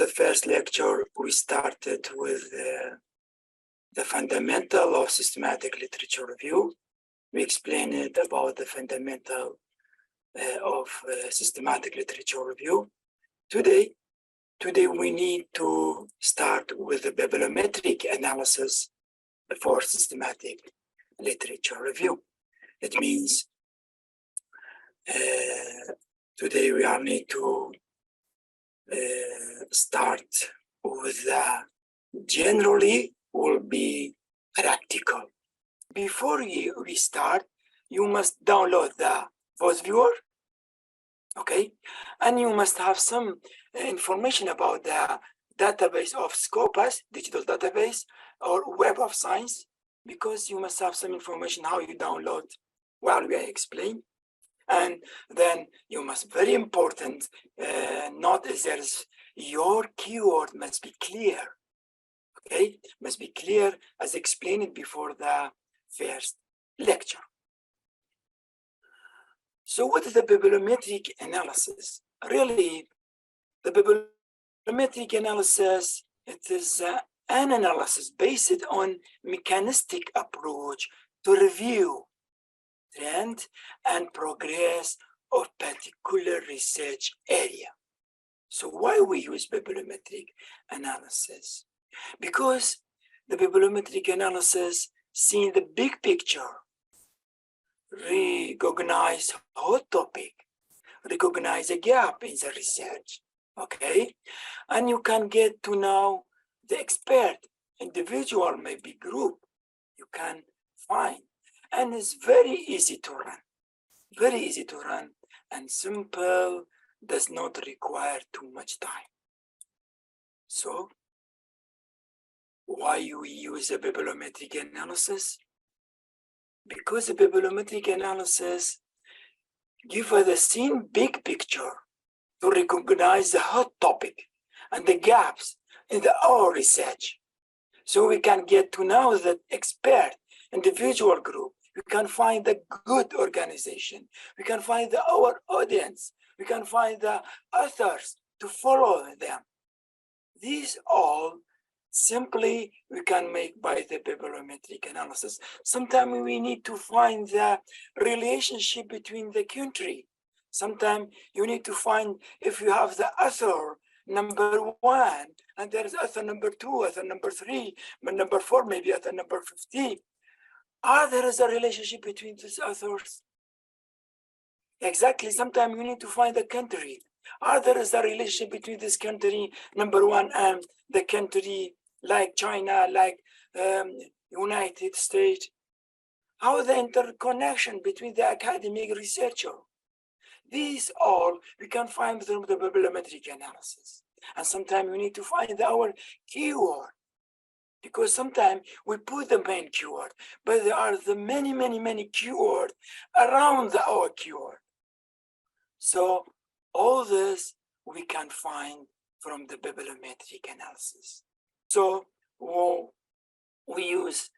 the first lecture, we started with the fundamental of systematic literature review. We explained about the fundamental of systematic literature review. Today we need to start with the bibliometric analysis for systematic literature review. It means today we are need to start with the generally will be practical. Before we start, you must download the voice viewer, okay? And you must have some information about the database of Scopus, digital database, or Web of Science, because you must have some information how you download while we explain. And then you must, very important, note is there's your keyword must be clear, okay? Must be clear as explained before the first lecture. So what is the bibliometric analysis? Really, the bibliometric analysis, it is an analysis based on mechanistic approach to review trend and progress of particular research area. So why we use bibliometric analysis? Because the bibliometric analysis seeing the big picture, recognize hot topic, recognize a gap in the research, okay? And you can get to know the expert, individual, maybe group, you can find. And it's very easy to run, and simple, does not require too much time. So, why we use a bibliometric analysis? Because the bibliometric analysis gives us the same big picture to recognize the hot topic and the gaps in our research. So we can get to know the expert, individual group, we can find the good organization, we can find our audience, we can find the authors to follow them. These all simply we can make by the bibliometric analysis. Sometimes we need to find the relationship between the country. Sometimes you need to find if you have the author number 1, and there is author number 2, author number 3, but number 4, maybe author number 50. There is a relationship between these authors. Exactly, sometimes you need to find the country. There is a relationship between this country, number 1, and the country like China, like United States. How the interconnection between the academic researcher. These all we can find through the bibliometric analysis. And sometimes we need to find our keyword, because sometimes we put the main keyword, but there are the many keywords around our keyword. So all this we can find from the bibliometric analysis. So we use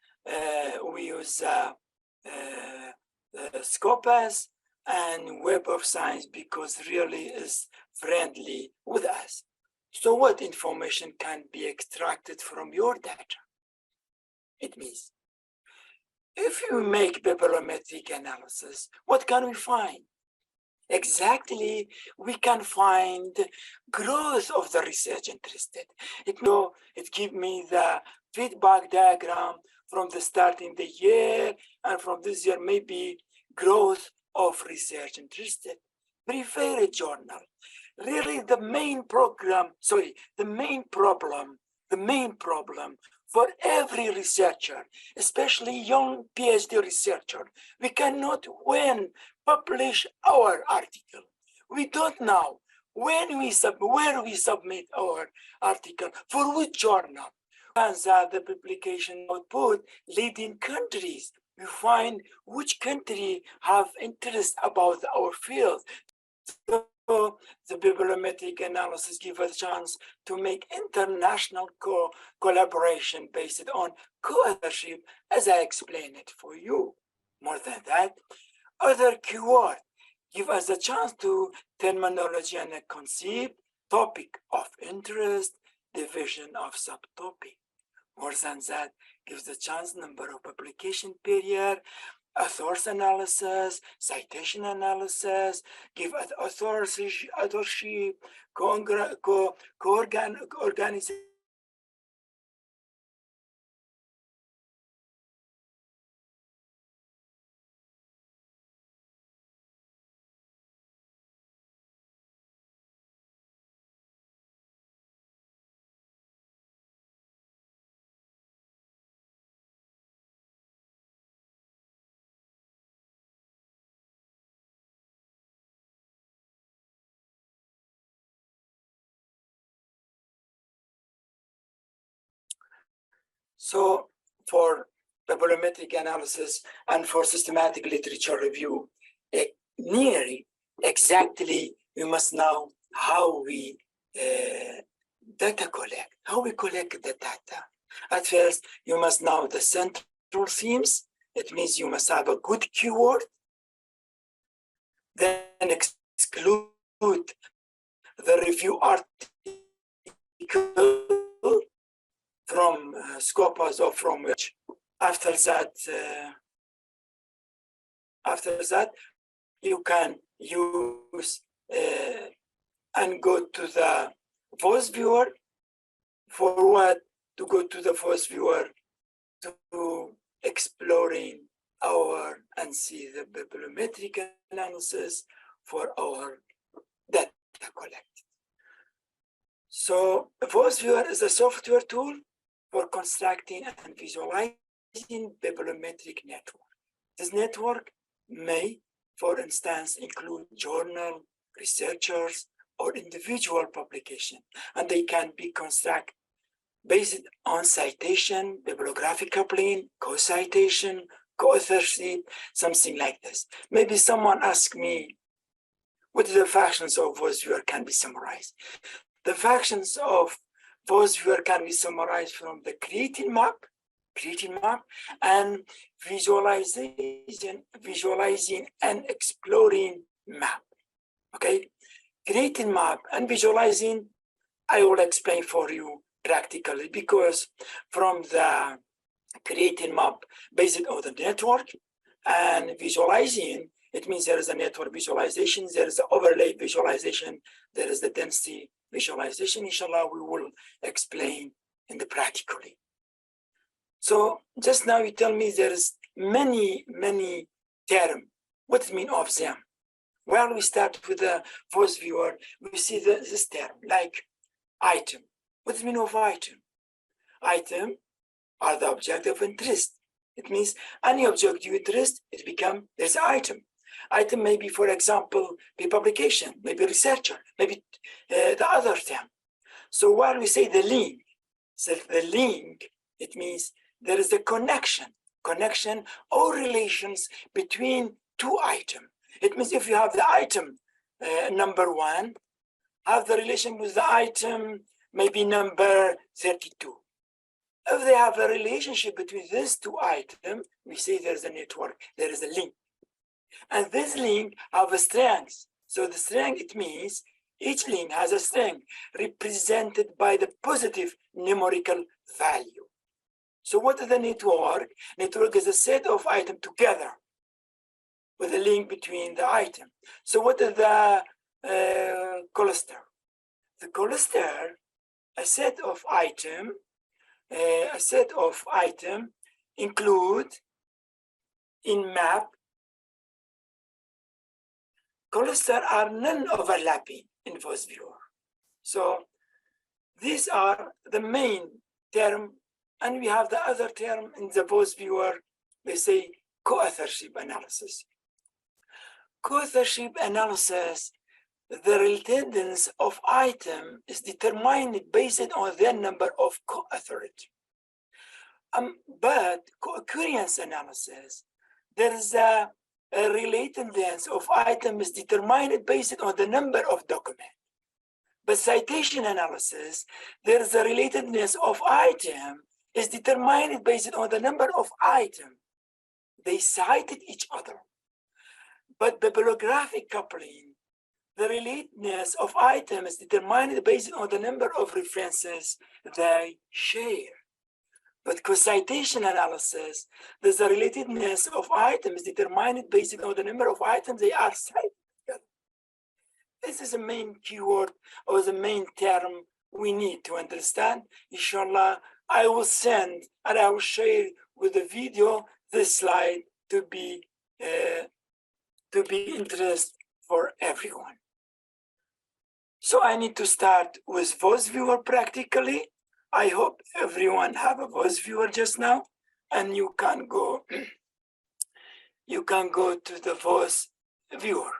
Scopus and Web of Science because really is friendly with us. So what information can be extracted from your data? It means if you make bibliometric analysis, what can we find? Exactly, we can find growth of the research interested. It gives me the feedback diagram from the start in the year, and from this year maybe growth of research interested. Preferred journal. Really the main problem for every researcher, especially young PhD researcher, we cannot publish our article. We don't know where we submit our article, for which journal. Once the publication output leading countries, we find which country have interest about our field. So the bibliometric analysis gives us a chance to make international collaboration based on co-authorship, as I explained it for you. More than that, other keywords give us a chance to terminology and a concept, topic of interest, division of subtopic. More than that, gives the chance number of publication period, authors analysis, citation analysis, give authorship, co-organization. So for bibliometric analysis and for systematic literature review, nearly exactly we must know how we data collect, how we collect the data. At first, you must know the central themes. It means you must have a good keyword. Then exclude the review article from Scopus or from which. After that, you can use and go to the voice viewer. For what? To go to the voice viewer to exploring our and see the bibliometric analysis for our data collected. So voice viewer is a software tool for constructing and visualizing bibliometric network. This network may, for instance, include journal, researchers, or individual publication, and they can be constructed based on citation, bibliographic coupling, co-citation, co-authorship, something like this. Maybe someone asked me, what are the functions of voice viewer can be summarized? The functions of voice viewer can be summarized from the creating map, and visualizing and exploring map. Okay, creating map and visualizing, I will explain for you practically, because from the creating map based on the network and visualizing, it means there is a network visualization, there is the overlay visualization, there is the density visualization. Inshallah, we will explain in the practically. So just now you tell me there is many terms. What is the meaning of them? Well, we start with the voice viewer. We see this term like item. What is the meaning of item? Item are the object of interest. It means any object you interest, it becomes there's an item. Item may be, for example, be publication, maybe researcher, maybe the other term. So while we say the link, it means there is a connection or relations between two items. It means if you have the item number 1, have the relation with the item maybe number 32. If they have a relationship between these two items, we say there's a network, there is a link. And this link have a strength. So the strength, it means each link has a strength represented by the positive numerical value. So what is the network? Network is a set of items together with a link between the item. So what is the cluster? The cluster, a set of item include in map. Cluster are non-overlapping in voice viewer. So these are the main term, and we have the other term in the voice viewer. They say co-authorship analysis. Co-authorship analysis, the relatedness of item is determined based on their number of co-authority. But co-occurrence analysis, there is a relatedness of item is determined based on the number of documents. But citation analysis, there is a relatedness of item is determined based on the number of items. They cited each other. But bibliographic coupling, the relatedness of items determined based on the number of references they share. But co-citation analysis, there's the relatedness of items determined based on the number of items they are cited. This is the main keyword or the main term we need to understand. Inshallah, I will send and I will share with the video this slide to be interest for everyone. So I need to start with voice viewer practically. I hope everyone have a voice viewer just now, and you can go to the voice viewer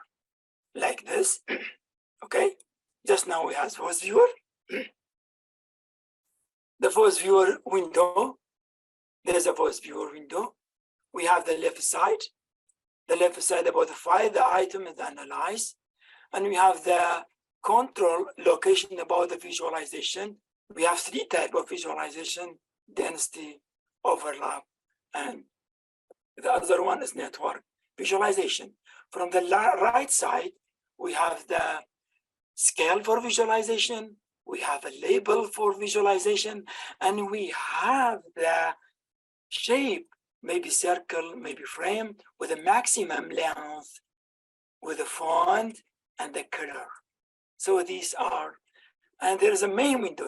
like this. Okay, just now we have voice viewer. The voice viewer window, there's a voice viewer window. We have the left side about the file, the item is analyzed, and we have the control location about the visualization. We have three types of visualization: density, overlap, and the other one is network visualization. From the right side, we have the scale for visualization, we have a label for visualization, and we have the shape, maybe circle, maybe frame, with a maximum length, with the font and the color. So these are, and there is a main window,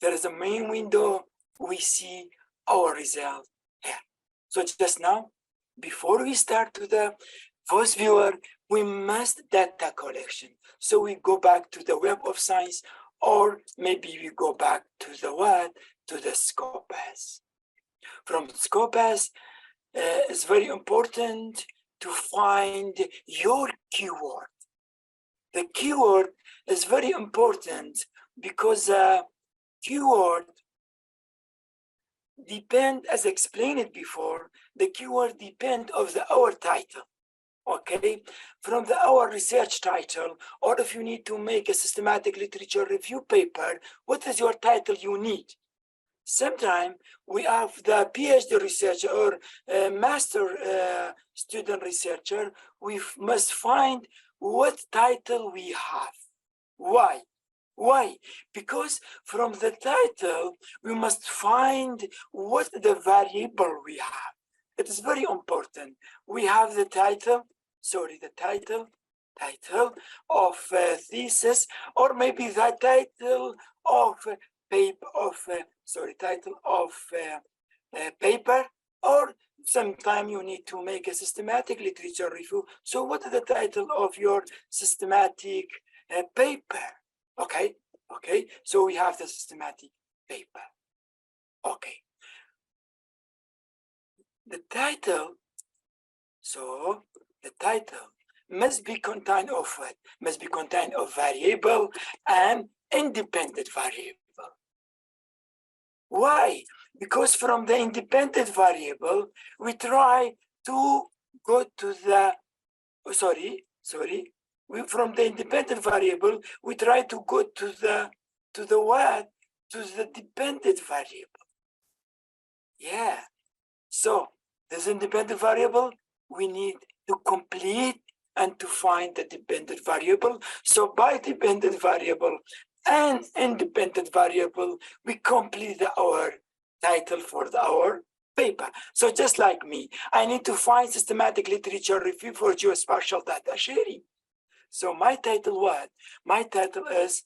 there is a main window, we see our result here. So just now, before we start to the voice viewer, we must data collection. So we go back to the Web of Science, or maybe we go back to the what? To the Scopus. From Scopus, it's very important to find your keyword. The keyword is very important because keyword depend, as explained before, the keyword depend of our title. Okay, from our research title, or if you need to make a systematic literature review paper, what is your title you need? Sometimes we have the PhD researcher or master student researcher, we must find what title we have. Why? Why? Because from the title, we must find what the variable we have. It is very important. We have the title of thesis, or maybe the title of paper, or sometime you need to make a systematic literature review. So what is the title of your systematic paper? Okay, so we have the systematic paper. Okay. The title must be contained of what? Must be contained of variable and independent variable. Why? Because from the independent variable, we try to go to the, from the independent variable, we try to go to the what? To the dependent variable. Yeah. So this independent variable, we need to complete and to find the dependent variable. So by dependent variable and independent variable, we complete our title for our paper. So just like me, I need to find systematic literature review for geospatial data sharing. So my title what? My title is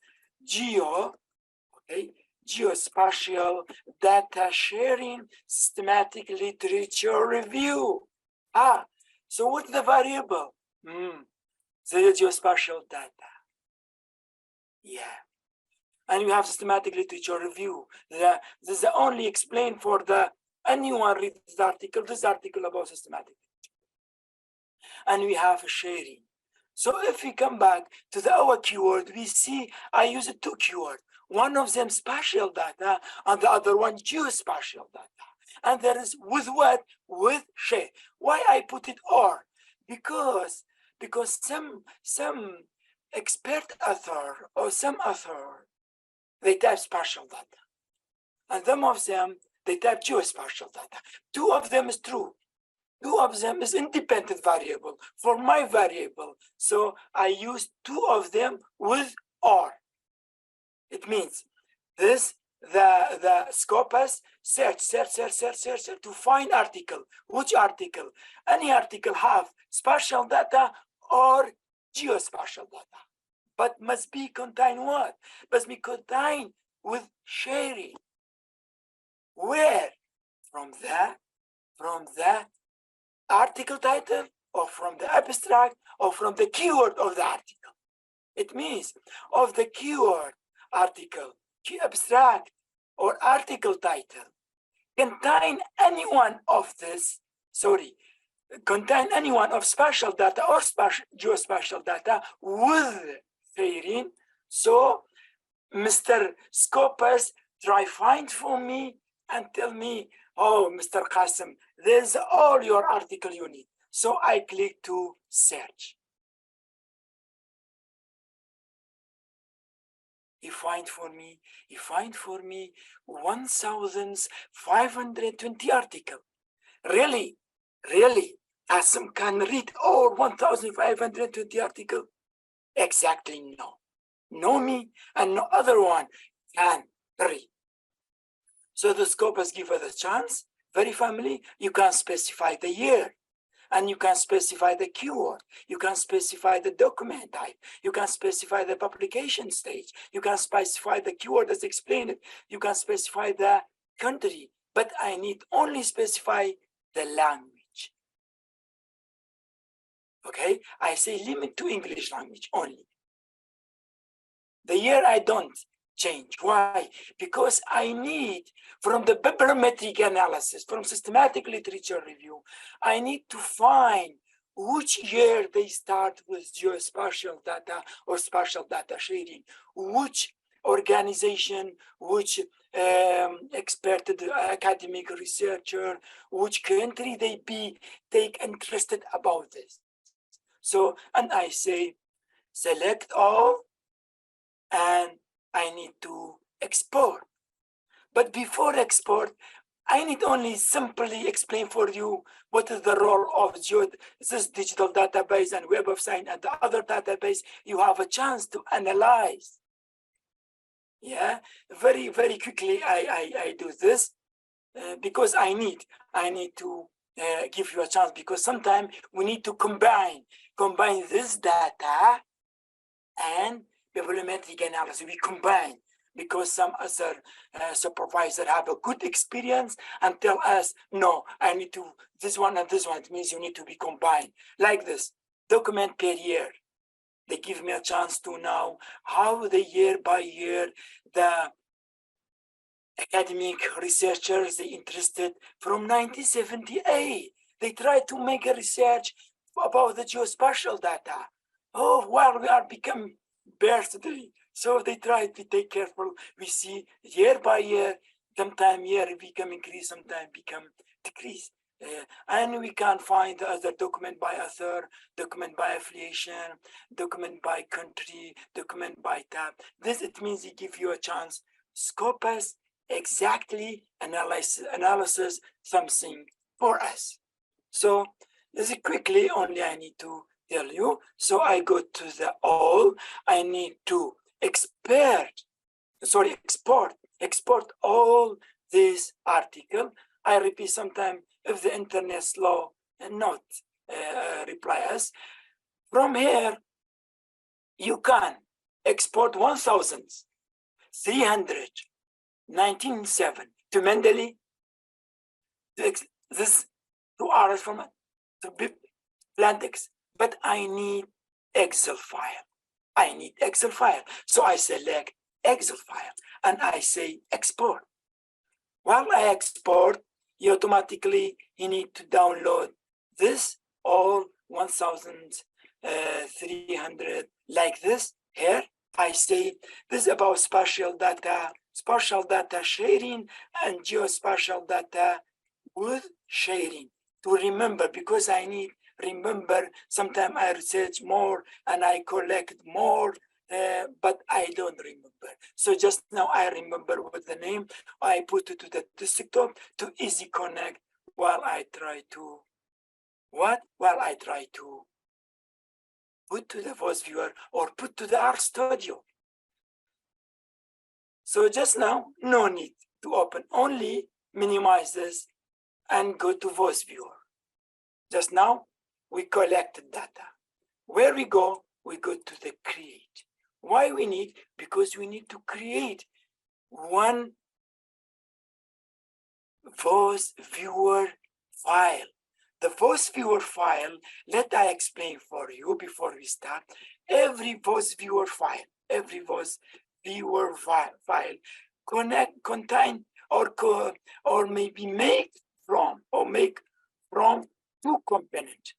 Geospatial Data Sharing Systematic Literature Review. So what's the variable? The geospatial data. Yeah. And you have systematic literature review. This is only explained for the anyone read this article about systematic literature. And we have sharing. So if we come back to our keyword, we see I use two keywords. One of them spatial data, and the other one geospatial data. And there is with what? With share. Why I put it or? Because some expert author or some author, they type spatial data. And some of them, they type geospatial data. Two of them is true. Two of them is independent variable for my variable. So I use two of them with or. It means this, the Scopus search to find article. Which article? Any article have spatial data or geospatial data, but must be contain what? Must be contained with sharing. Where? From the article title, or from the abstract, or from the keyword of the article. It means of the keyword, article, abstract, or article title contain any one of this, contain any one of spatial data or geospatial data with sharing. So Mr. Scopus try find for me and tell me, oh, Mr. Qasim, there's all your article you need. So I click to search. He find for me 1,520 articles. Really, Qasim can read all 1,520 articles? Exactly no. No me and no other one can read. So the Scopus give us a chance, very family, you can specify the year, and you can specify the keyword, you can specify the document type, you can specify the publication stage, you can specify the keyword as explained, you can specify the country, but I need only specify the language. Okay, I say limit to English language only. The year I don't change. Why? Because I need, from the bibliometric analysis, from systematic literature review, I need to find which year they start with geospatial data or spatial data sharing, which organization, which expert academic researcher, which country they take interested about this. So, and I say, select all, and I need to export. But before export, I need only simply explain for you what is the role of this digital database and Web of Science and the other database. You have a chance to analyze. Yeah, very quickly I do this because I need to give you a chance, because sometimes we need to combine this data and bibliometric analysis. We combine because some other supervisor have a good experience and tell us, no, I need to this one and this one. It means you need to be combined like this. Document per year. They give me a chance to know how the year by year the academic researchers they interested from 1978. They try to make a research about the geospatial data. Oh, while we are becoming birthday, so they try to take careful. We see year by year, sometime year become increase, sometime become decrease. And we can find the other document by author, document by affiliation, document by country, document by tab. This, it means it gives you a chance. Scopus exactly analysis something for us. So this is quickly only I need to tell you. So I go to the all. I need to export all this article. I repeat sometime if the internet slow and not reply us. From here, you can export 1,397 to Mendeley. This 2 hours from to Plantex, but I need Excel file. So I select Excel file and I say export. While I export, you automatically need to download this all 1,300 like this. Here I say this is about spatial data sharing and geospatial data with sharing to remember, because I need remember. Sometimes I research more and I collect more, but I don't remember. So just now I remember with the name. I put it to the desktop to easy connect while I try to What? Well, I try to put to the voice viewer or put to the R Studio. So just now, no need to open, only minimize this and go to voice viewer. Just now, we collected data. Where we go to the create. Why we need? Because we need to create one voice viewer file. The voice viewer file, let I explain for you before we start. Every voice viewer file, contain or maybe make from two components.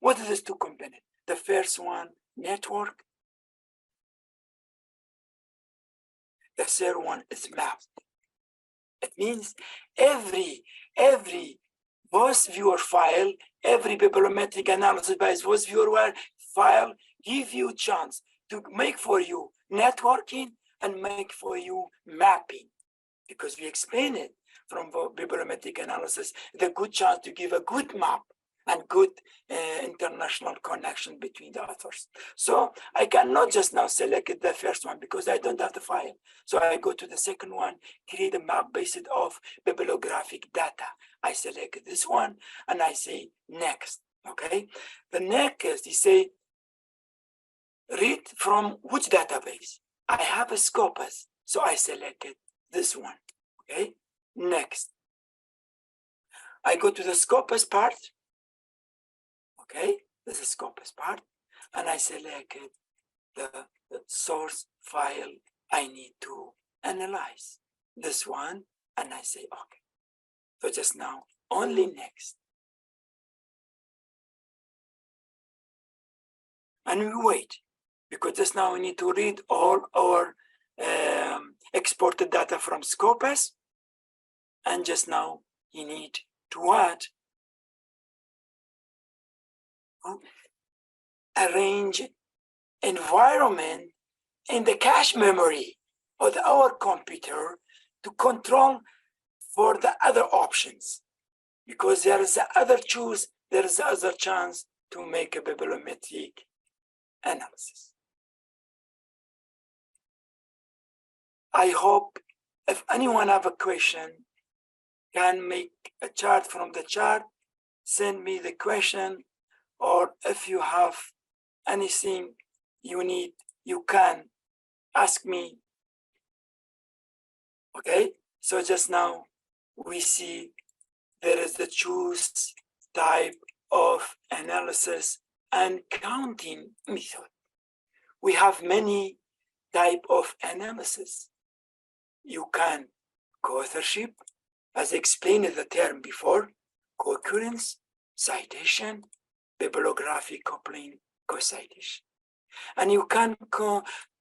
What is this two component? The first one, network. The third one is map. It means every voice viewer file, every bibliometric analysis by voice viewer file give you chance to make for you networking and make for you mapping, because we explain it from bibliometric analysis, the good chance to give a good map and good international connection between the authors. So I cannot just now select the first one because I don't have the file. So I go to the second one, create a map based off bibliographic data. I select this one and I say next, okay? The next, you say, read from which database? I have a Scopus, so I selected this one, okay? Next. I go to the Scopus part, okay? This is Scopus part, and I selected the source file I need to analyze. This one, and I say, okay. So just now, only next. And we wait, because just now we need to read all our exported data from Scopus, and just now you need to add, arrange environment in the cache memory of our computer to control for the other options, because there is the other chance to make a bibliometric analysis. I hope if anyone have a question, can make a chart from the chart, send me the question, or if you have anything you need, you can ask me. Okay, so just now we see there is the choose type of analysis and counting method. We have many type of analysis. You can co-authorship, as explained in the term before, co-occurrence, citation, bibliographic coupling, co-citation. And you can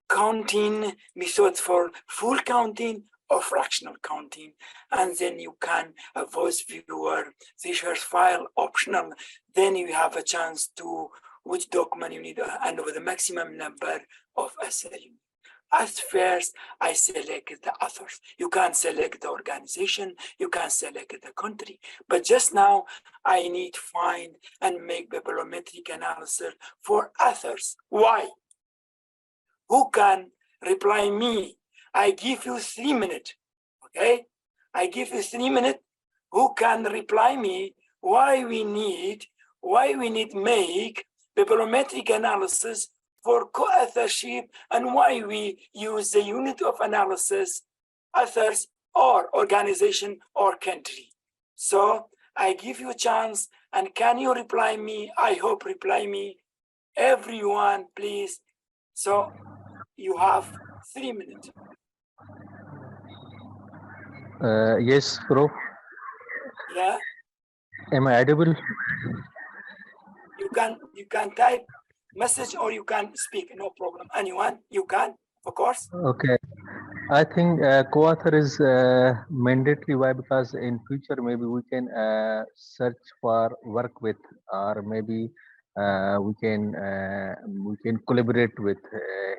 counting methods for full counting or fractional counting, and then you can voice viewer Fisher's file optional. Then you have a chance to which document you need and with the maximum number of essays. As first, I select the authors. You can select the organization, you can select the country. But just now, I need to find and make bibliometric analysis for authors. Why? Who can reply me? I give you 3 minutes, okay? I give you 3 minutes. Who can reply me why we need make bibliometric analysis for co-authorship and why we use the unit of analysis, authors or organization or country. So I give you a chance, and can you reply me? I hope reply me. Everyone, please. So you have 3 minutes. Yes, bro. Yeah. Am I audible? You can type message or you can speak, no problem. Anyone, you can, of course. Okay. I think co-author is mandatory. Why? Because in future maybe we can search for work with, or maybe we can collaborate with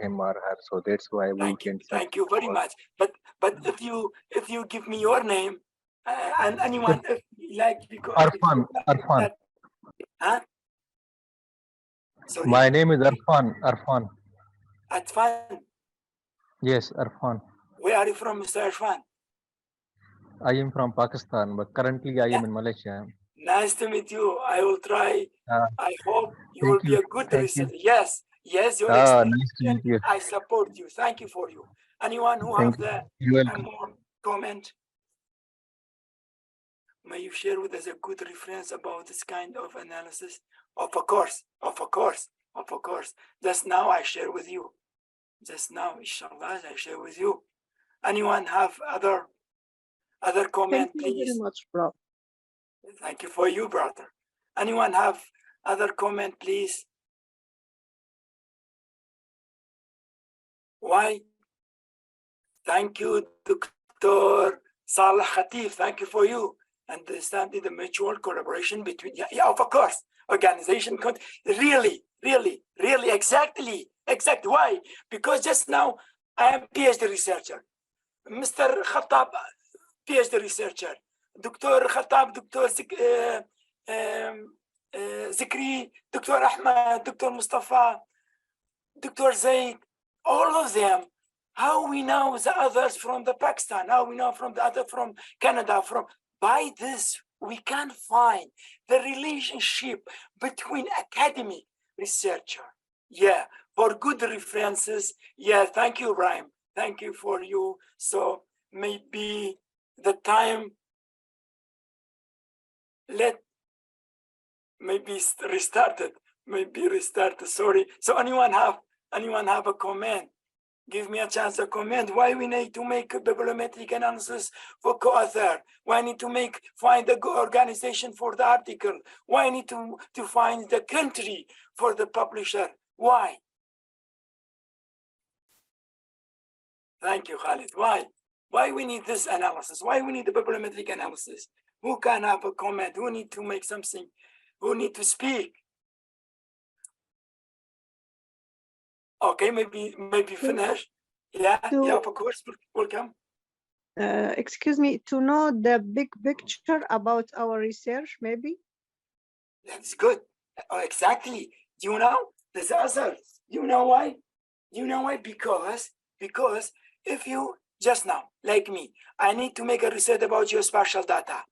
him or her. So that's why we can search. Thank you very much. But if you give me your name and anyone, if like because Arfan. Arfan. that, huh? Sorry, My name is Arfan. Arfan. Atfan. Yes, Arfan. Where are you from, Mr. Irfan? I am from Pakistan, but currently I Yeah. am in Malaysia. Nice to meet you. I will try. I hope you will Thank be you. a good Thank you. researcher. Yes, yes, your Nice to explanation, meet you. I support you. Thank you for you. Anyone who Thank have the you. You're welcome. more comment? May you share with us a good reference about this kind of analysis? Of course. Just now I share with you. Just now, inshallah, I share with you. Anyone have other comment, Thank you please? very much, bro. Thank you for you, brother. Anyone have other comment, please? Why? Thank you, Dr. Salah Khatib. Thank you for you. Understanding the mutual collaboration between, yeah, of course, organization, really, exactly. Why? Because just now I am PhD researcher. Mr. Khattab, PhD researcher. Dr. Khattab, Dr. Zikri, Dr. Ahmad, Dr. Mustafa, Dr. Zaid, all of them. How we know the others from the Pakistan, how we know from the other from Canada, by this we can find the relationship between academic researcher. Yeah, for good references. Yeah, thank you, Ryan. Thank you for you. So maybe the time maybe restarted. Sorry. So anyone have a comment? Give me a chance to comment. Why we need to make a bibliometric analysis for co-author? Why need to find the organization for the article? Why need to find the country for the publisher? Why? Thank you, Khalid. Why? Why we need this analysis? Why we need the bibliometric analysis? Who can have a comment? Who need to make something? Who need to speak? Okay, maybe finish. Yeah, of course. Welcome. Excuse me, to know the big picture about our research, maybe? That's good. Oh, exactly. Do you know? There's other. You know why? Because if you just now, like me, I need to make a research about geospatial data,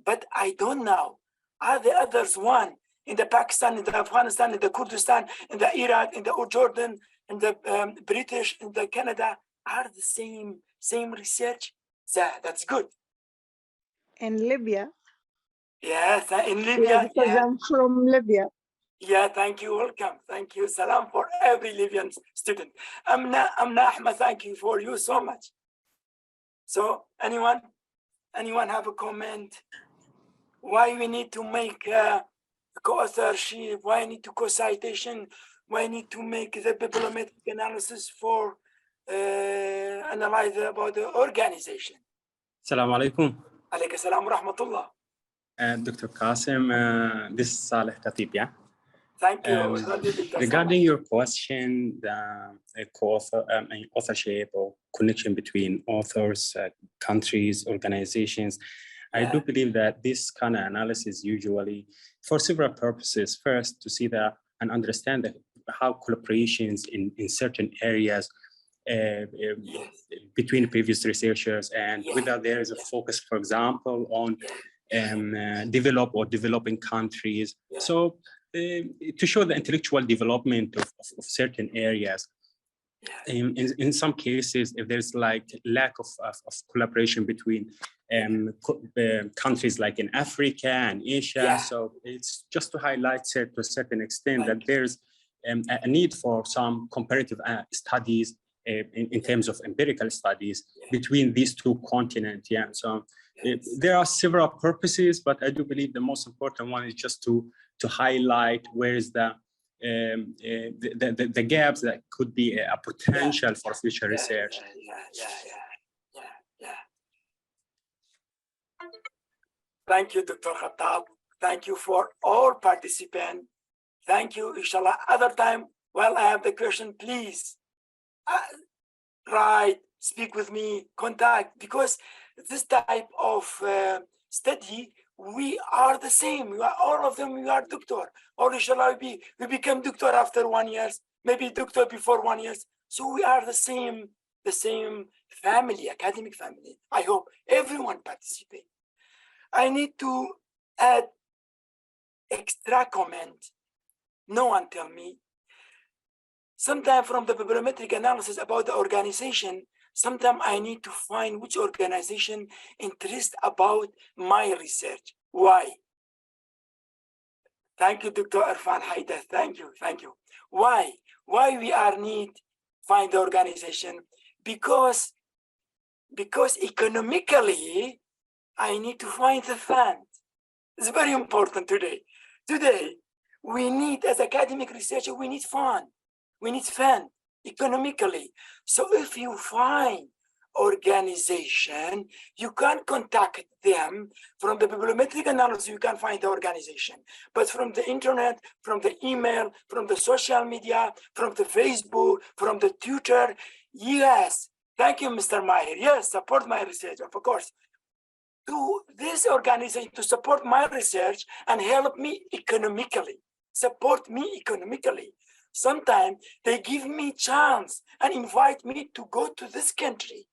but I don't know. Are the others one in the Pakistan, in the Afghanistan, in the Kurdistan, in the Iraq, in the Jordan, in the British, in the Canada, are the same research? That's good. In Libya? Yeah, in Libya. Because I'm from Libya. Yeah, thank you. Welcome. Thank you. Salam for every Libyan student. Amna Ahmed, thank you for you so much. So anyone have a comment? Why we need to make co-authorship? Why need to co-citation? Why need to make the bibliometric analysis for analyze about the organization? Assalamu alaikum. Alaykum salam wa rahmatullah. Dr. Qasim, this is Saleh Khatib, yeah? Thank you. Regarding your question, the authorship or connection between authors, countries, organizations, I do believe that this kind of analysis usually for several purposes. First, to see and understand how collaborations in certain areas between previous researchers and whether there is a focus, for example, on developing countries. So to show the intellectual development of certain areas. In some cases, if there's like lack of collaboration between countries like in Africa and Asia, so it's just to highlight to a certain extent that there's a need for some comparative studies in terms of empirical studies between these two continents. Yeah, so there are several purposes, but I do believe the most important one is just to highlight where is the gaps that could be a potential for future research. Thank you, Dr. Khattab. Thank you for all participants. Thank you. Inshallah, other time, while I have the question, please write, speak with me, contact, because this type of study we are the same. We are all of them. We are doctor. Or inshallah, we become doctor after 1 year, maybe doctor before 1 year. So we are the same family, academic family. I hope everyone participate. I need to add extra comment. No one tell me. Sometimes from the bibliometric analysis about the organization, sometimes I need to find which organization interest about my research. Why? Thank you, Dr. Irfan Haidar. Thank you. Why? Why we are need find the organization? Because economically, I need to find the fund. It's very important today. Today, we need, as academic researcher, we need fund. We need fund economically. So if you find organization, you can contact them. From the bibliometric analysis, you can find the organization. But from the internet, from the email, from the social media, from the Facebook, from the Twitter, yes. Thank you, Mr. Maher. Yes, support my research, of course. To this organization to support my research and help me economically, support me economically. Sometimes they give me chance and invite me to go to this country.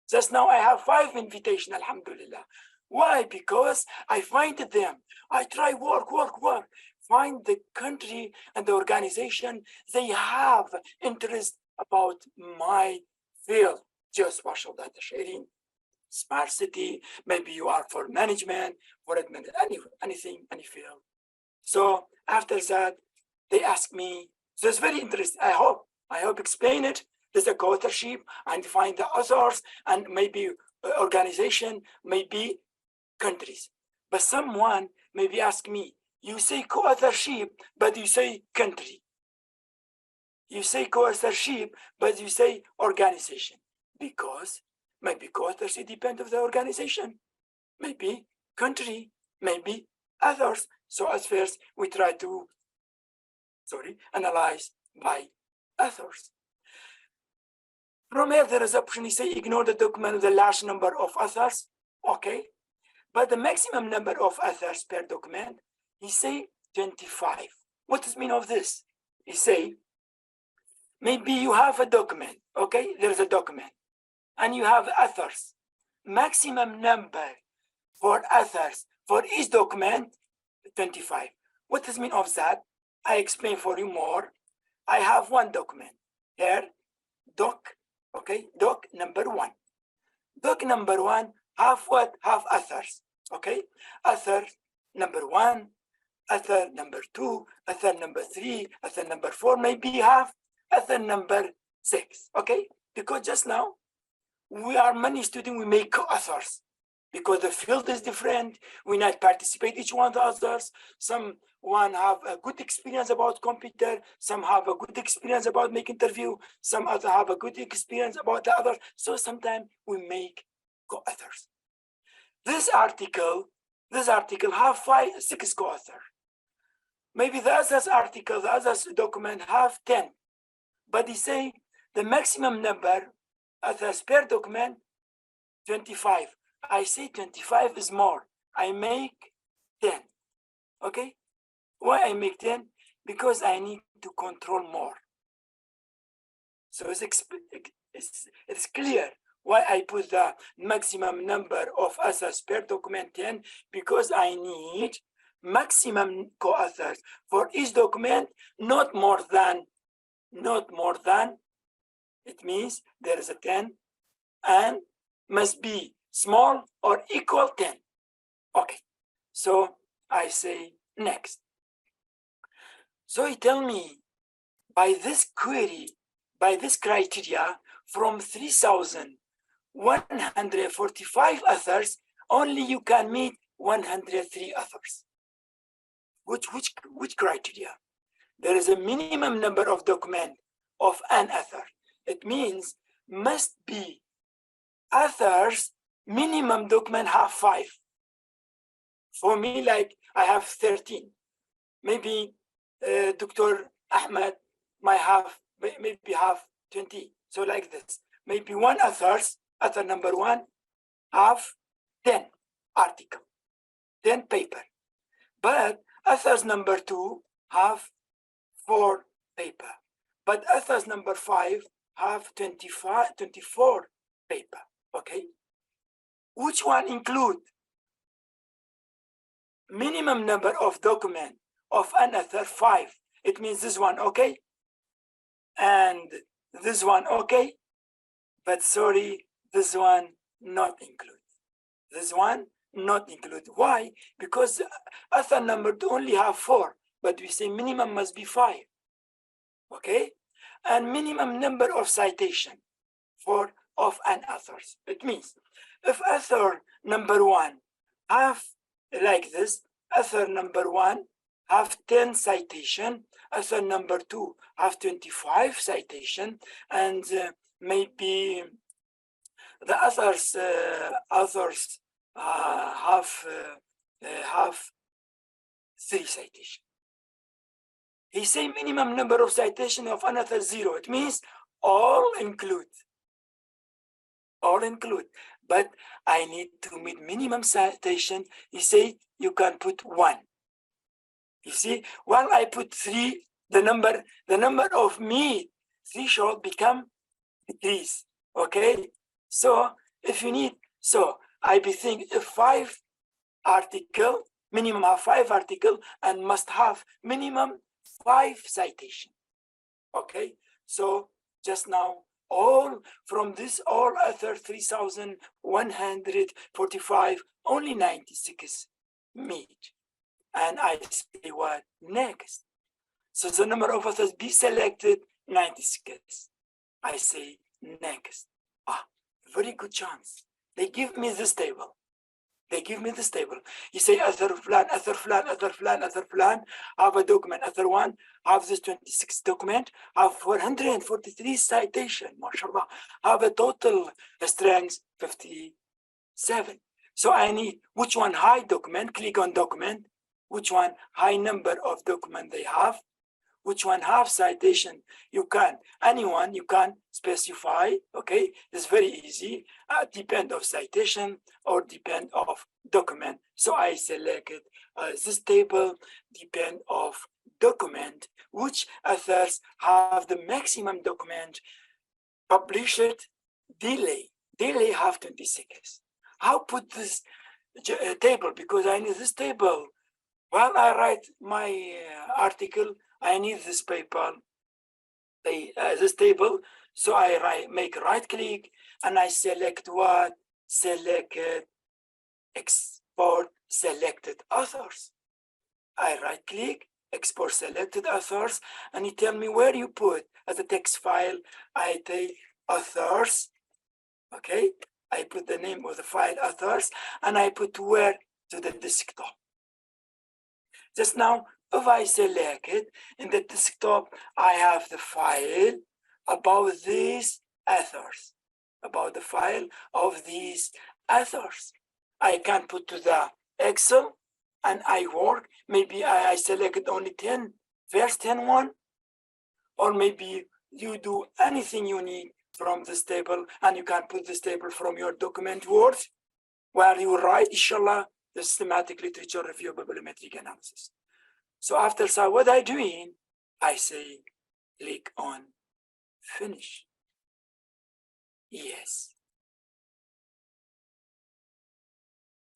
Just now I have 5 invitations, alhamdulillah. Why? Because I find them. I try work. Find the country and the organization, they have interest about my field. Geospatial data sharing, smart city, maybe you are for management, for anything, any field. So after that, they ask me, so it's very interesting. I hope explain it. There's a co-authorship and find the authors and maybe organization, maybe countries. But someone maybe ask me, you say co-authorship, but you say country. You say co-authorship, but you say organization. Because maybe co-authorship depends on the organization, maybe country, maybe others. So at first we try to analyze by authors. From here there is option, you say ignore the document with a large number of authors, okay. But the maximum number of authors per document, he say 25. What does mean of this? He say, maybe you have a document, okay, there's a document, and you have authors. Maximum number for authors for each document, 25. What does mean of that? I explain for you more. I have one document here, doc, okay, doc number 1. Doc number 1 have what? Have authors, okay? Author number 1, author number 2, author number 3, author number 4, maybe have author number 6, okay? Because just now, we are many students, we make co-authors because the field is different. We not participate each one of the others. Someone have a good experience about computer. Some have a good experience about making interview. Some other have a good experience about the other. So sometimes we make co-authors. This article have 6 co-authors. Maybe the other article, the other document have 10. But they say the maximum number authors per document, 25. I say 25 is more. I make 10. Okay? Why I make 10? Because I need to control more. So it's clear why I put the maximum number of authors per document 10, because I need maximum co-authors for each document, not more than, it means there is a 10 and must be small or equal 10. Okay, so I say next. So he tell me by this query, by this criteria, from 3,145 authors, only you can meet 103 authors. Which criteria? There is a minimum number of documents of an author. It means must be authors, minimum document have 5. For me, like I have 13. Maybe Dr. Ahmed might have, maybe have 20. So like this, maybe one author number 1 have 10 articles, 10 paper. But authors number 2 have 4 paper. But authors number 5 have 24 paper, okay? Which one include minimum number of document of an author? 5. It means this one, okay? And this one, okay? But sorry, this one not include. This one not include. Why? Because author number 2 only have 4, but we say minimum must be 5, okay? And minimum number of citation for of an authors. It means if author number 1 have like this, author number 1 have 10 citation, author number 2 have 25 citation, and maybe the authors have 3 citation. He say minimum number of citation of another 0. It means all include. All include. But I need to meet minimum citation. He say you can put 1. You see, while I put 3, the number of me threshold become decrease. Okay. So if you need, so I be think if 5 article, minimum have 5 article and must have minimum 5 citation. Okay, so just now all from this all other 3,145 only 96 meet, and I say what next? So the number of authors be selected 96. I say next. Very good chance. They give me this table. They give me this table. You say author plan, author plan, author plan, author plan, have a document, author 1, have this 26 document, have 443 citation, mashallah, have a total strength 57. So I need which one high document, click on document, which one high number of document they have, which one have citation, you can, anyone you can specify, okay? It's very easy, depend of citation or depend of document. So I selected this table, depend of document, which authors have the maximum document, publish it, delay have 26. How put this table? Because I need this table. While I write my article, I need this paper, this table. So I make right click and I select what? Selected, export selected authors. I right click, export selected authors, and you tell me where you put as a text file. I take authors, okay? I put the name of the file authors, and I put where? To the desktop. Just now, if I select it in the desktop, I have the file about these authors, about the file of these authors. I can put to the Excel and I work. Maybe I selected only 10, first 10 one, or maybe you do anything you need from this table and you can put this table from your document Word where you write, inshallah, the systematic literature review bibliometric analysis. So after what I doing, I say, click on finish. Yes.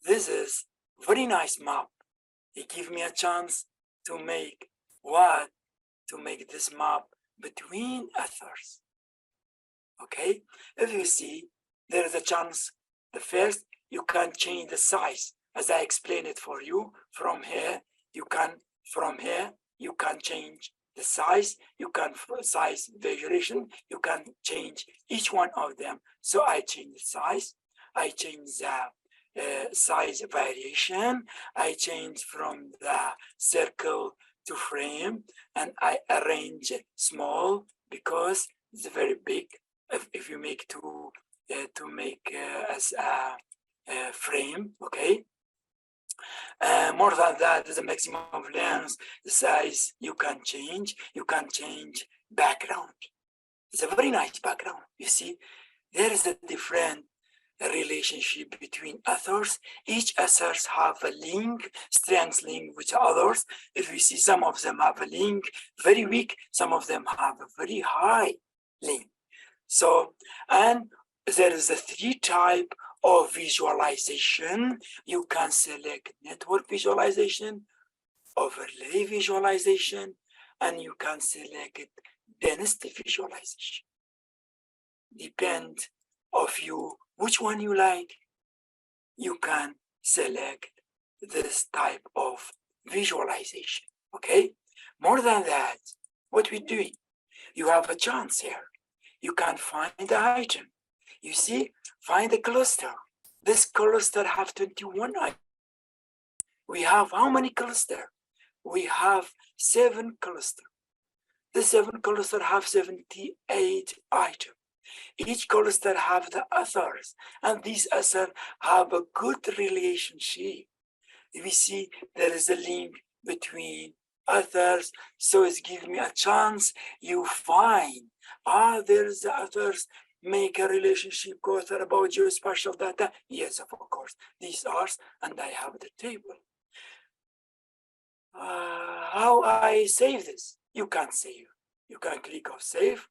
This is very nice map. It gives me a chance to make what? To make this map between authors. Okay? If you see, there is a chance. The first, you can change the size. As I explained it for you, from here, you can change the size, you can size variation, you can change each one of them. So I change the size, I change the size variation, I change from the circle to frame, and I arrange it small because it's very big. If you make to make as a frame, okay. More than that is the maximum of length, the size you can change background. It's a very nice background. You see, there is a different a relationship between authors. Each authors have a link, strength link with others. If we see some of them have a link very weak, some of them have a very high link. So, and there is a 3 type of visualization. You can select network visualization, overlay visualization, and you can select density visualization. Depend of you which one you like. You can select this type of visualization. Okay, more than that, what we do, you have a chance here. You can find the item. You see, find the cluster. This cluster have 21 items. We have how many cluster? We have 7 cluster. The 7 cluster have 78 items. Each cluster have the authors, and these authors have a good relationship. We see there is a link between authors, so it's giving me a chance. You find, there's the authors make a relationship co-author about geospatial data. Yes, of course, these are, and I have the table. How I save this? You can save. You can click on save.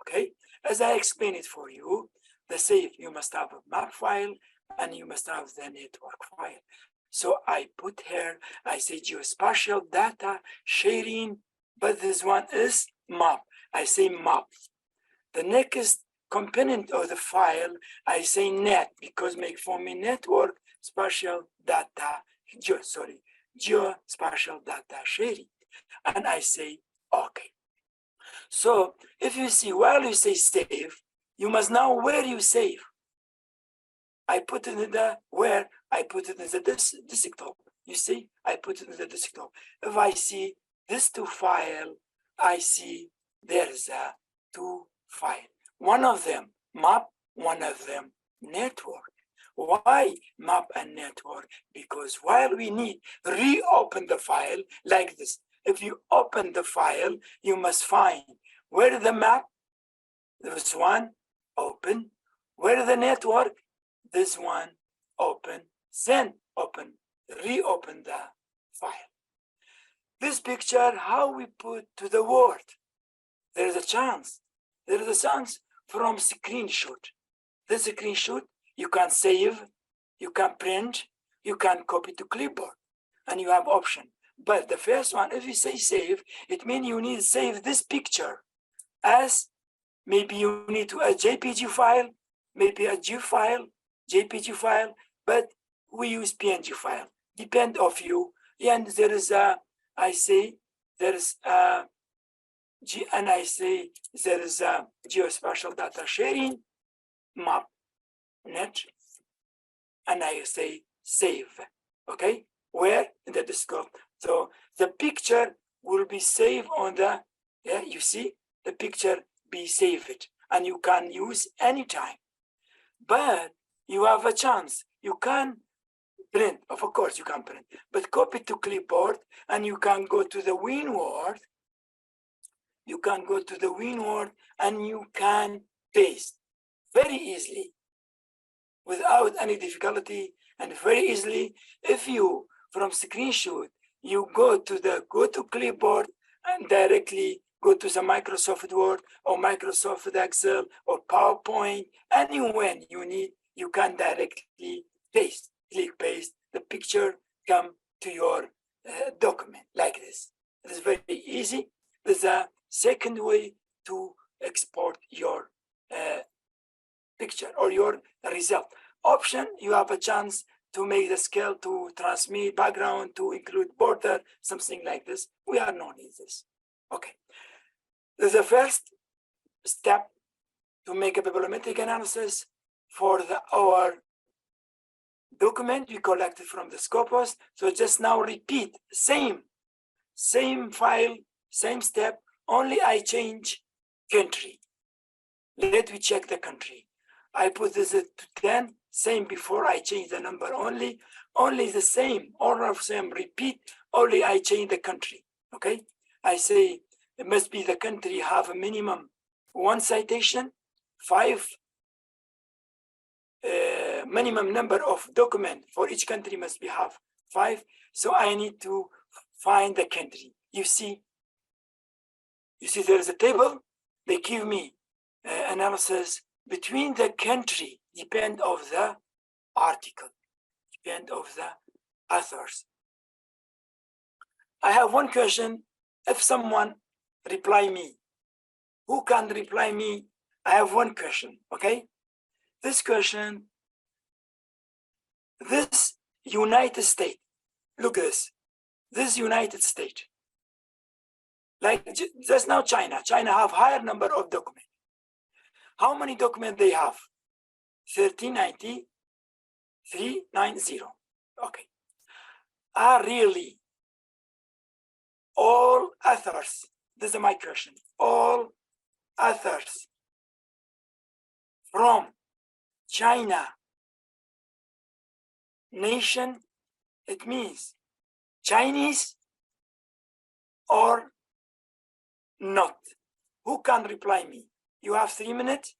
Okay, as I explained it for you, the save, you must have a map file and you must have the network file. So I put here, I say geospatial data sharing, but this one is map. I say map. The next component of the file, I say net, because make for me network spatial data, geospatial data sharing. And I say, okay. So if you see, while you say save, you must know where you save. I put it in the where, I put it in the desktop. You see, I put it in the desktop. If I see this 2 file, I see there's a 2 file. One of them map, one of them network. Why map and network? Because while we need reopen the file like this, if you open the file, you must find where the map, this one, open, where the network, this one, open, then open, reopen the file. This picture, how we put to the Word. There is a chance. There is a chance from screenshot. This screenshot, you can save, you can print, you can copy to clipboard, and you have option. But the first one, if you say save, it means you need to save this picture as maybe you need to a JPG file, maybe a GIF file, JPG file, but we use PNG file. Depend of you. And there is a, I say, there is a, and I say there is a geospatial data sharing, map, net, and I say save. Okay, where in the desktop. So the picture will be saved on the, yeah, you see, the picture be saved and you can use anytime. But you have a chance. You can print, of course you can print, but copy to clipboard and you can go to the WinWord. You can go to the WinWord and you can paste very easily without any difficulty and very easily. If you from screenshot, you go to clipboard and directly go to the Microsoft Word or Microsoft Excel or PowerPoint, anywhere you need, you can directly paste, click paste, the picture come to your document like this. It is very easy. There's a second way to export your picture or your result. Option, you have a chance to make the scale, to transmit background, to include border, something like this. We are not in this. Okay. The first step to make a bibliometric analysis for our document we collected from the Scopus. So just now repeat, same file, same step, only I change country. Let me check the country. I put this to 10, same before, I change the number only the same, all of them repeat, only I change the country, okay? I say it must be the country have a minimum 1 citation, 5 minimum number of document for each country must be have 5. So I need to find the country. You see there is a table. They give me analysis between the country, depend of the article, depend of the authors. I have one question. If someone reply me, who can reply me? I have one question, okay? This question, this United States, look at this United States. Like just now China have higher number of documents. How many documents they have? 1390, 390, okay. Are really all authors, this is my question, all authors from China nation, it means Chinese or not? Who can reply me? You have 3 minutes.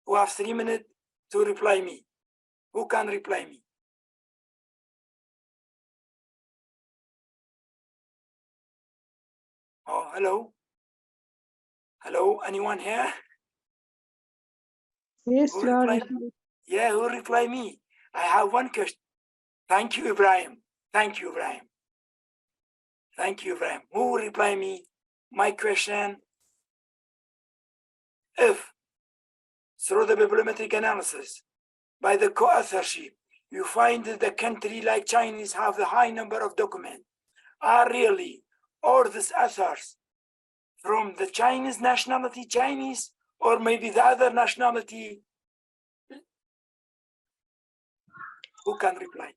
Who have 3 minutes to reply me? Who can reply me? Oh, hello. Hello, anyone here? Yes, Who you are. reply? Yeah, who reply me? I have one question. Thank you, Ibrahim. Thank you, Ibrahim. Thank you, Ibrahim. Who will reply me? My question, if through the bibliometric analysis by the co-authorship, you find that the country like Chinese have the high number of documents, are really all these authors from the Chinese nationality, Chinese, or maybe the other nationality? Who can reply?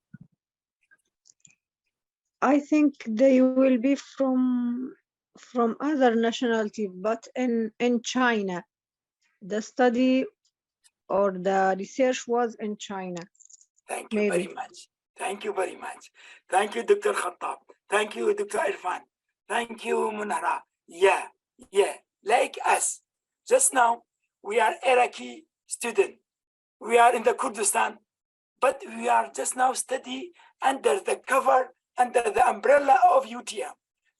I think they will be from other nationality, but in China. The study or the research was in China. Thank you Maybe. very much. Thank you very much. Thank you, Dr. Khattab. Thank you, Dr. Irfan. Thank you, Munhara. Yeah, like us. Just now, we are Iraqi student. We are in the Kurdistan, but we are just now study under the cover, under the umbrella of UTM.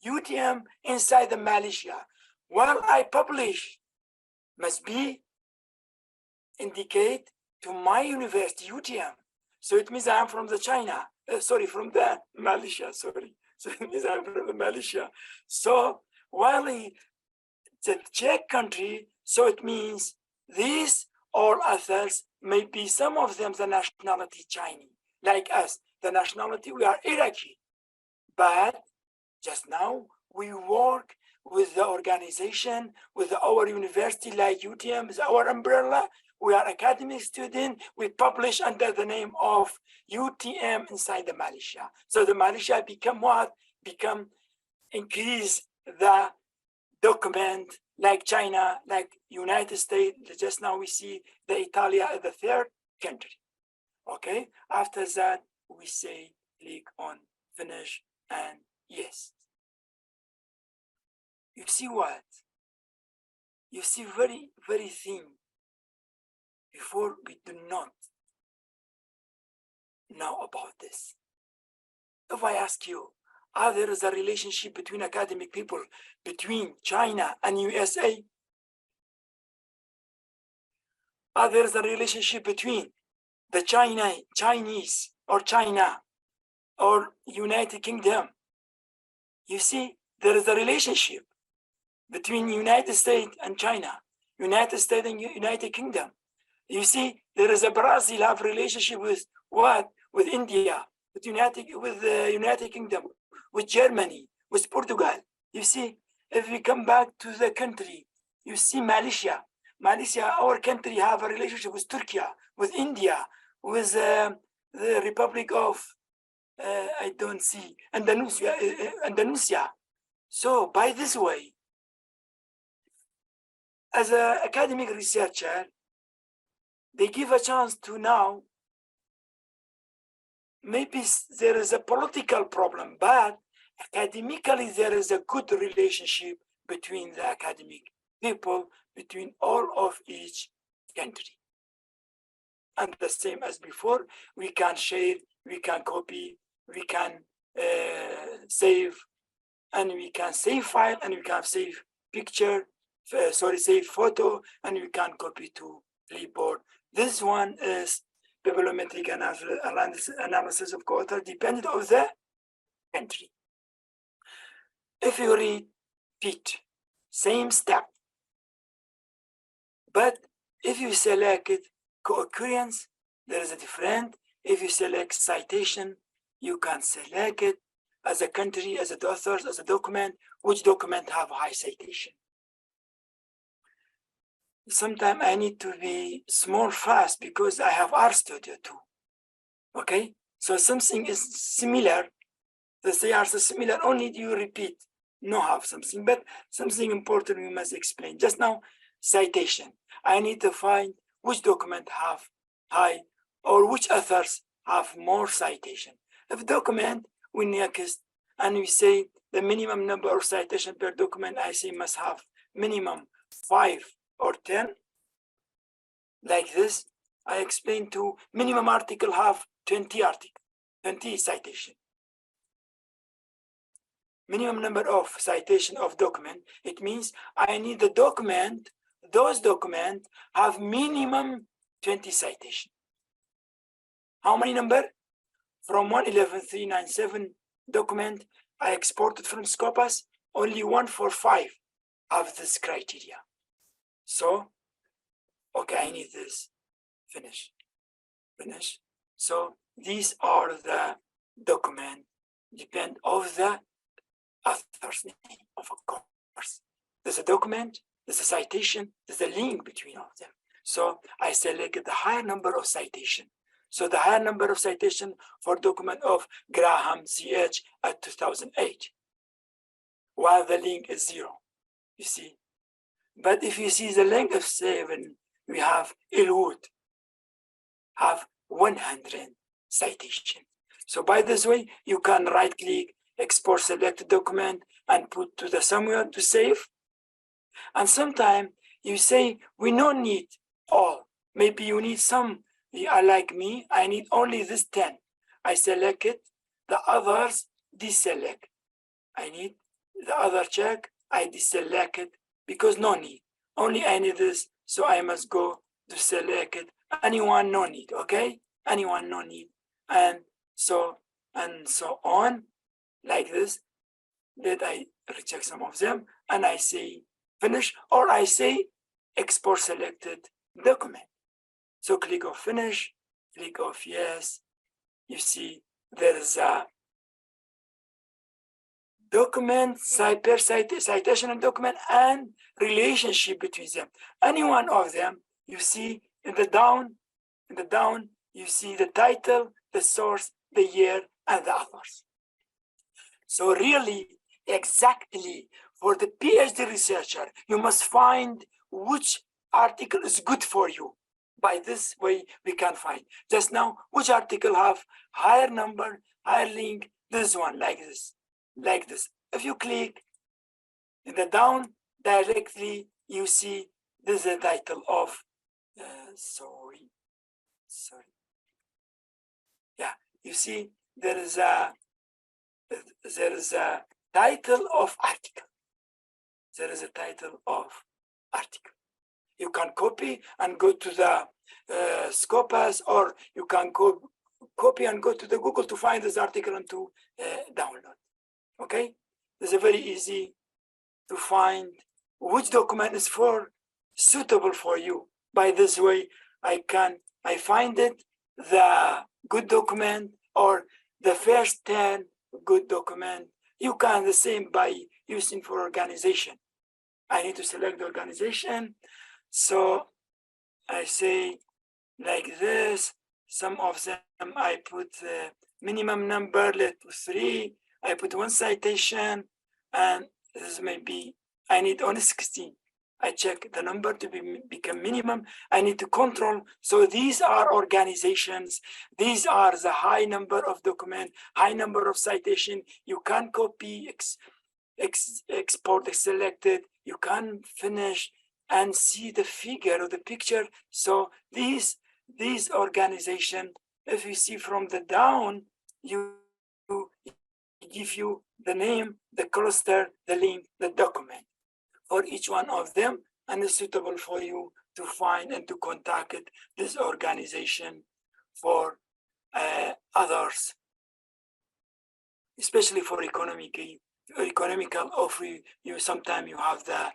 UTM inside the Malaysia. While I publish, must be indicate to my university, UTM. So it means I'm from the China, from the Malaysia, sorry. So it means I'm from the Malaysia. So while it's a Czech country, so it means these all authors, maybe some of them the nationality Chinese, like us, the nationality, we are Iraqi. But just now we work with the organization, with our university like UTM is our umbrella. We are academic student. We publish under the name of UTM inside the Malaysia. So the Malaysia become what? Become increase the document like China, like United States. Just now we see the Italia as the third country. Okay. After that, we say click on finish and yes. You see what? You see very, very thin. Before we do not know about this. If I ask you, there is a relationship between academic people between China and USA? There is a relationship between the Chinese or China or United Kingdom? You see, there is a relationship between United States and China, United States and United Kingdom. You see, there is a Brazil have relationship with what? With India, with the United Kingdom, with Germany, with Portugal. You see, if we come back to the country, you see Malaysia. Malaysia, our country have a relationship with Turkey, with India, with the Republic of, I don't see, Indonesia. So by this way, as an academic researcher, they give a chance to now, maybe there is a political problem, but academically there is a good relationship between the academic people, between all of each country. and the same as before. We can share, we can copy, we can save, and we can save file, and we can save picture, save photo, and we can copy to clipboard. This one is bibliometric analysis of co-author depending on the country. If you repeat same step, but if you select co-occurrence, there is a different. If you select citation, you can select it as a country, as the authors, as a document, which document have high citation. Sometimes I need to be small fast because I have RStudio too. Okay, so something is similar. They are similar, only you repeat, no have something, but something important we must explain. Just now, citation. I need to find which document have high or which authors have more citation. If document, we next and we say the minimum number of citation per document, I say must have minimum 5 or 10. Like this, I explain to minimum article have 20 article, 20 citation. Minimum number of citation of document, it means I need the document, those documents have minimum 20 citation. How many number? From 111397 document I exported from Scopus, only 145 have this criteria. So, okay, I need this, finish. So these are the document, depend of the author's name, of course. There's a document, there's a citation, there's a link between all of them. So I select the higher number of citation. So the higher number of citation for document of Graham CH at 2008, while the link is 0, you see. But if you see the length of 7, we have Elwood, have 100 citation. So by this way, you can right click, export selected document and put to the somewhere to save. And sometimes you say, we don't need all. Maybe you need some, like me, I need only this 10. I select it, the others deselect. I need the other check, I deselect it because no need. Only I need this, so I must go to select it. Anyone no need, okay? Anyone no need. And so on, like this. Then I reject some of them and I say finish, or I say export selected document. So click on finish, click off yes. You see there is a document, per citation and document and relationship between them. Any one of them, you see in the down, you see the title, the source, the year, and the authors. So really, exactly for the PhD researcher, you must find which article is good for you. By this way, we can find. Just now, which article have higher number, higher link, this one, like this. Like this. If you click in the down directly, you see this is the title of, Yeah, you see there is a title of article. There is a title of article. You can copy and go to the Scopus, or you can copy and go to the Google to find this article and to download. Okay, it's very easy to find which document is suitable for you. By this way, I find it the good document or the first 10 good document. You can the same by using for organization. I need to select the organization. So I say like this, some of them I put minimum number, let's put 3. I put 1 citation, and this may be, I need only 16. I check the number to become minimum. I need to control. So these are organizations. These are the high number of document, high number of citation. You can copy, export the selected. You can finish and see the figure of the picture. So these these organization, if you see from the down, you give you the name, the cluster, the link, the document for each one of them, and it's suitable for you to find and to contact this organization for others, especially for economical offer. You sometimes you have the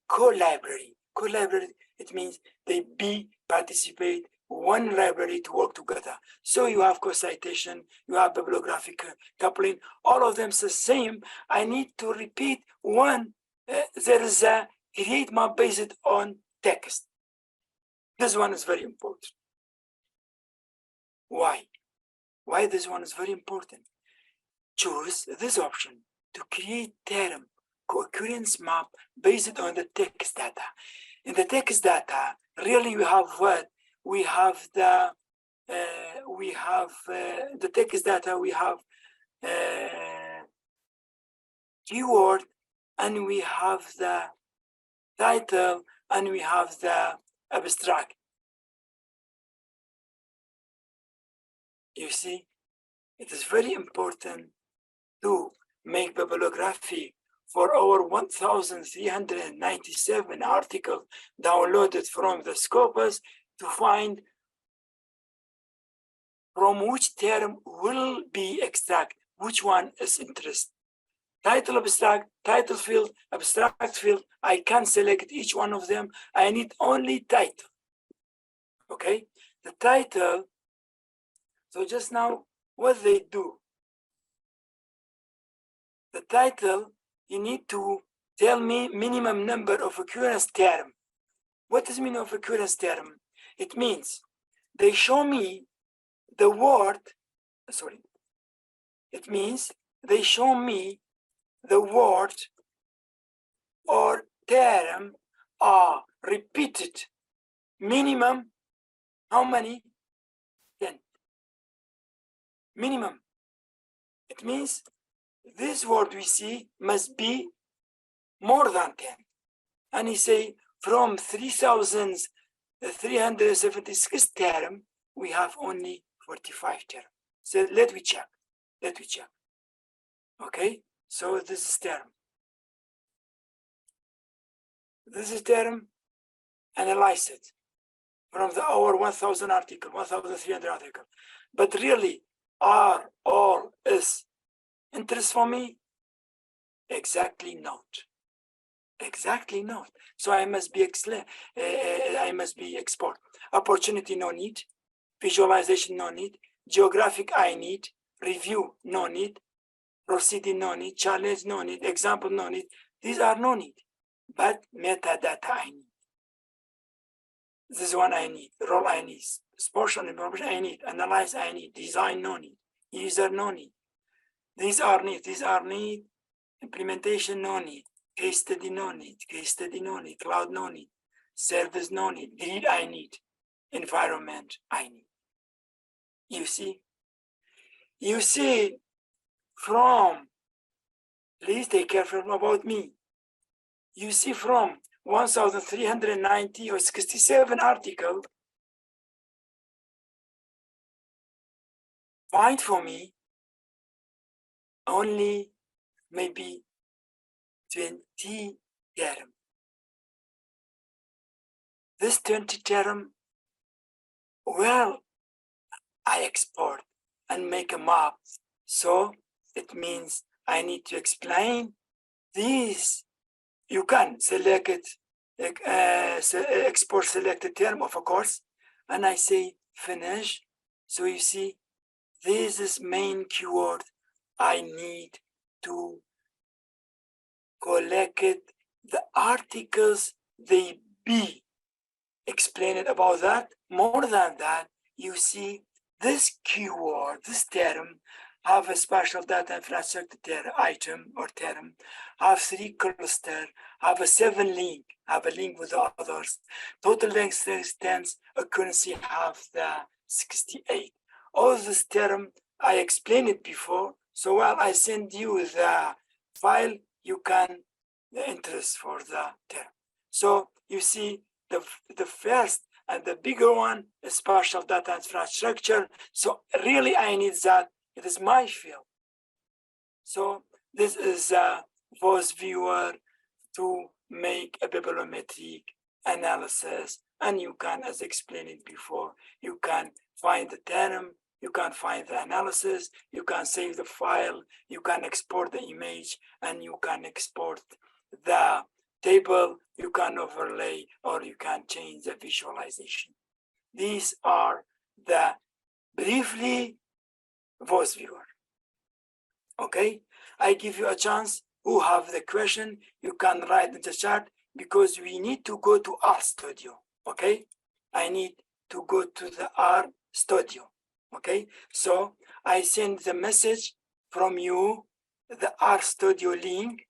co-library. Co-library, it means they participate one library to work together. So you have co-citation, you have bibliographic coupling, all of them is the same. I need to repeat one. There is a create map based on text. This one is very important. Why? Why this one is very important? Choose this option to create term co-occurrence map based on the text data. In the text data, really we have what? We have the text data, we have keyword, and we have the title, and we have the abstract. You see, it is very important to make bibliography for our 1,397 articles downloaded from the Scopus to find from which term will be extract, which one is interest. Title abstract, title field, abstract field, I can select each one of them. I need only title, okay? The title, so just now, what they do, the title, you need to tell me minimum number of occurrence term. What is meaning of occurrence term? It means they show me the word, it means they show me the word or term are repeated minimum, how many? 10. Minimum. It means this word we see must be more than 10. And he say from 3,376 term, we have only 45 term. So let me check. Okay, so this is term. This is term, analyze it from our 1,000 article, 1,300 article. But really, are all is interest for me? Exactly not. Exactly not. So I must be export. Opportunity, no need. Visualization, no need. Geographic, I need. Review, no need. Proceeding, no need. Challenge, no need. Example, no need. These are no need. But metadata, I need. This one I need. Role, I need. Portion information, I need. Analyze, I need. Design, no need. User, no need. These are need. These are need. Implementation, no need. Case study, no need. Case study, no need. Cloud, no need. Service, no need. Grid, I need. Environment, I need. You see? You see, from, please take careful about me. You see, from 1,390 or 67 articles, find for me only maybe 20 term. This 20 term, well, I export and make a map. So it means I need to explain this. You can select it, export selected term of a course, and I say finish. So you see, this is main keyword I need to collect the articles they be explained about that. More than that, you see this keyword, this term, have a special data infrastructure item or term, have 3 cluster, have a 7 link, have a link with the others. Total length extends occurrency have the 68. All this term, I explained it before. So while I send you the file, you can the interest for the term. So you see the first and the bigger one is partial data infrastructure. So really I need that. It is my field. So this is a voice viewer to make a bibliometric analysis. And you can, as explained before, you can find the term, you can find the analysis, you can save the file, you can export the image, and you can export the table, you can overlay, or you can change the visualization. These are the briefly voice viewer. Okay, I give you a chance. Who have the question, you can write in the chat, because we need to go to our studio. Okay, I need to go to the R studio. Okay, so I send the message from you, the R studio link.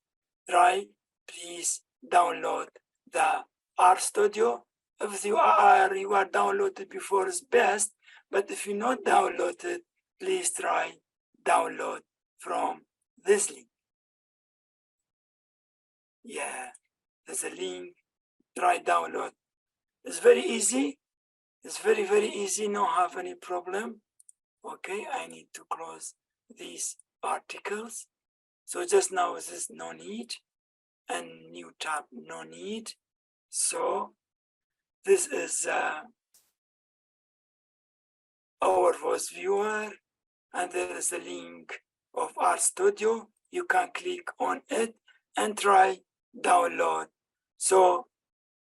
Right, please download the R studio. If you are downloaded before is best, but if you're not downloaded, please try download from this link. Yeah, there's a link, try download. It's very easy. It's very, very easy, no have any problem. Okay, I need to close these articles. So just now this is no need, and new tab, no need. So this is our voice viewer, and there is a link of our studio. You can click on it and try download. So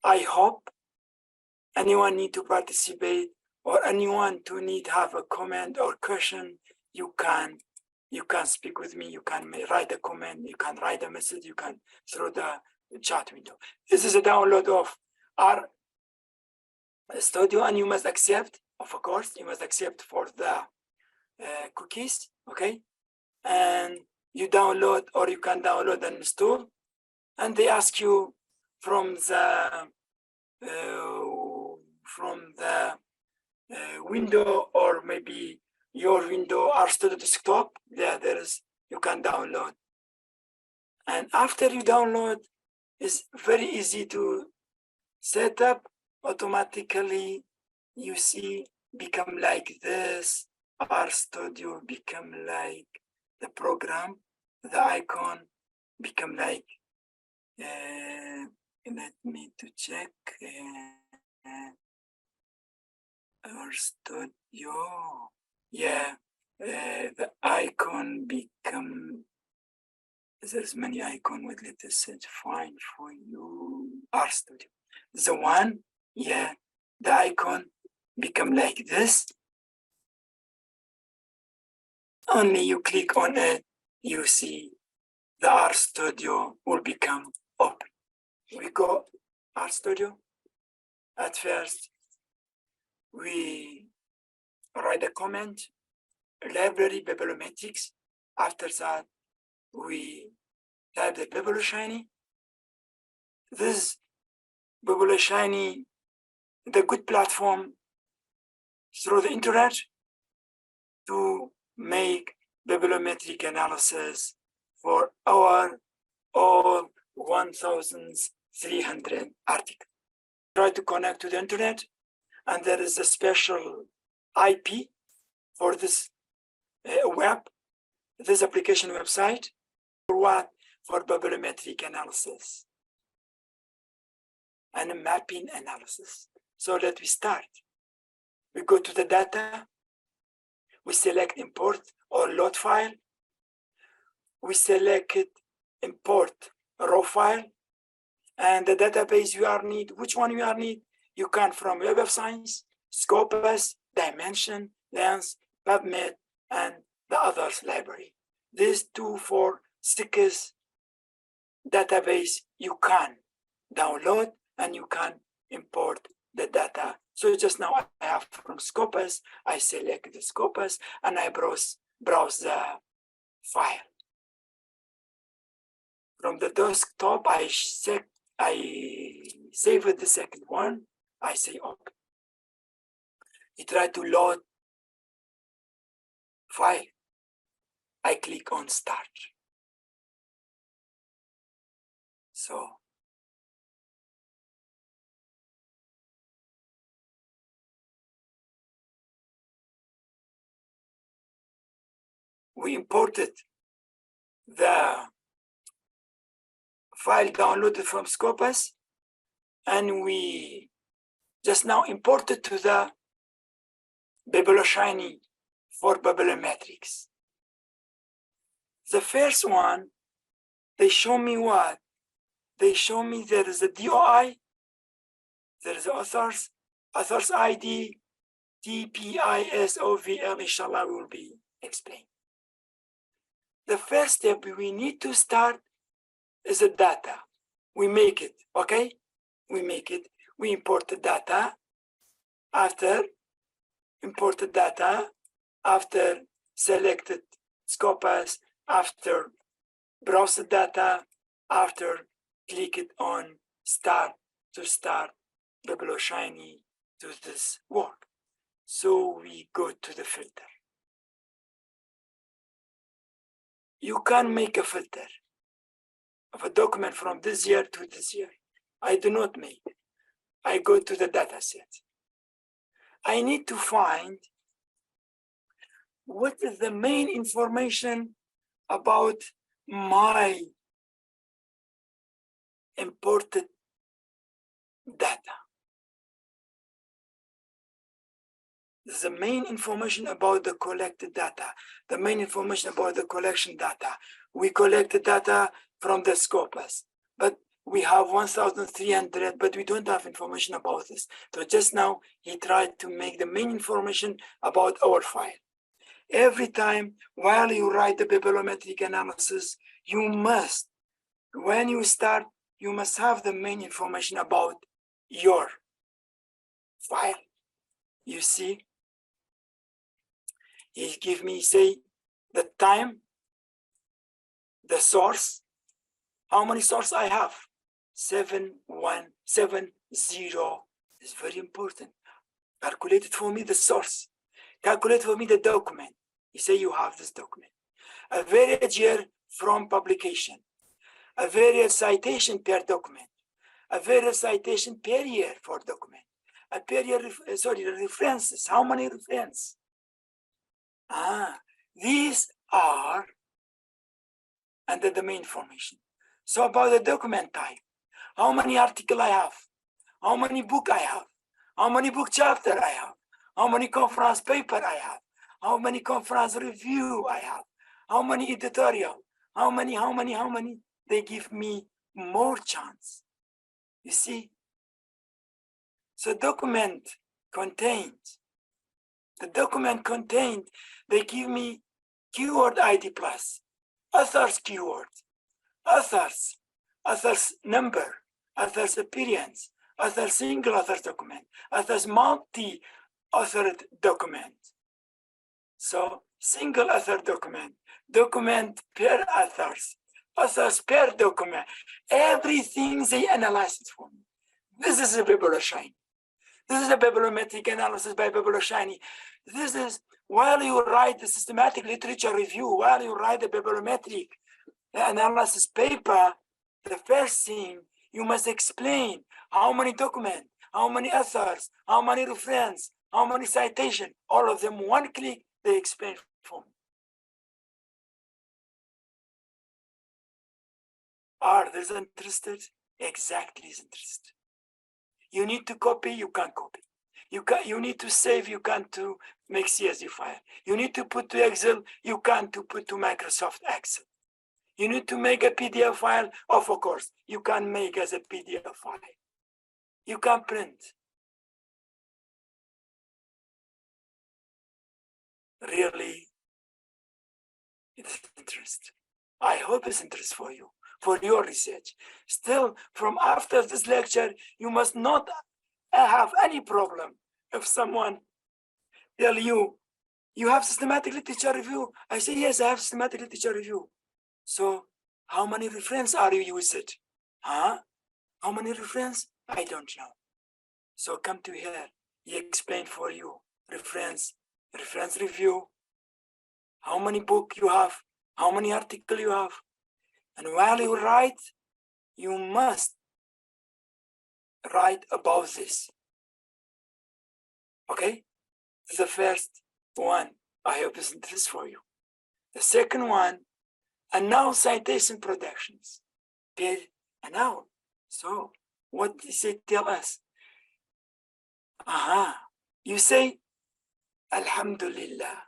I hope anyone need to participate, or anyone to need have a comment or question, you can speak with me, you can write a comment, you can write a message, you can through the chat window. This is a download of our studio, and you must accept, of course, you must accept for the cookies, okay? And you download, or you can download and install, and they ask you from the window, or maybe your window, our studio desktop, there is, you can download. And after you download, it's very easy to set up. Automatically you see become like this. Our studio become like the program, the icon become like let me to check our studio. Yeah, the icon become, there's many icon with let us search find for you. Our studio, the one, yeah, the icon become like this. Only you click on it, you see the R studio will become open. We go R studio. At first, we write a comment, library bibliometrics. After that, we type the BiblioShiny. This BiblioShiny, the good platform through the internet to make bibliometric analysis for our all 1,300 articles. Try to connect to the internet, and there is a special IP for this web, this application website. For what? For bibliometric analysis and a mapping analysis. So let me start. We go to the data, we select import or load file, we select it, import raw file, and the database you are need, which one you are need, you can from Web of Science, Scopus, Dimension, Lens, PubMed, and the others library. These 2, 4, 6 database you can download and you can import the data. So just now I have from Scopus, I select the Scopus and I browse the file. From the desktop, I save the second one, I say open. You try to load file. I click on start. So we imported the file downloaded from Scopus, and we just now imported to the Biblioshiny for bibliometrics. The first one, they show me what? They show me there is a DOI, there is author's ID, TPISOVL, inshallah will be explained. The first step we need to start is the data. We make it, okay? We make it, we import the data. After import the data, after selected Scopus, after browse the data, after click it on start to start Biblioshiny to this work. So we go to the filter. You can make a filter of a document from this year to this year. I do not make it. I go to the data set. I need to find what is the main information about my imported data. The main information about the collected data, the main information about the collection data. We collect the data from the Scopus, but we have 1,300, but we don't have information about this. So just now, he tried to make the main information about our file. Every time while you write the bibliometric analysis, you must, when you start, you must have the main information about your file. You see, he give me, say, the time, the source, how many sources I have? 7170 is very important. Calculate it for me the source. Calculate for me the document. You say you have this document. A various year from publication. A various citation per document. A various citation per year for document. A per year, references. How many references? These are under the main information. So about the document type, how many articles I have, how many book I have, how many book chapter I have, how many conference paper I have, how many conference review I have, how many editorial, how many, they give me more chance. You see? So the document contained, they give me keyword ID plus, author's keyword, author's number, author's appearance, author's single author document, author's multi-authored document. So single author document, document per authors per document, everything they analyze it for me. This is a Biblioshiny. This is a bibliometric analysis by Biblioshiny. This is while you write the systematic literature review, while you write the bibliometric analysis paper, the first thing you must explain how many documents, how many authors, how many references, how many citations, all of them one click, they explain for me. Are they interested? Exactly is interested. You need to copy, you can't copy. You need to save, you can't to make CSV file. You need to put to Excel, you can't to put to Microsoft Excel. You need to make a PDF file, of course, you can make as a PDF file. You can print. Really, it's interest. I hope it's interest for you, for your research. Still, from after this lecture, you must not have any problem if someone tell you, you have systematic literature review. I say, yes, I have systematic literature review. So how many references are you using? How many references? I don't know. So come to here, he explained for you. Reference review, how many books you have, how many articles you have. And while you write, you must write about this. Okay? This is the first one. I hope it's interest for you. The second one, a noun citation productions. A noun. So what does it tell us? You say, Alhamdulillah,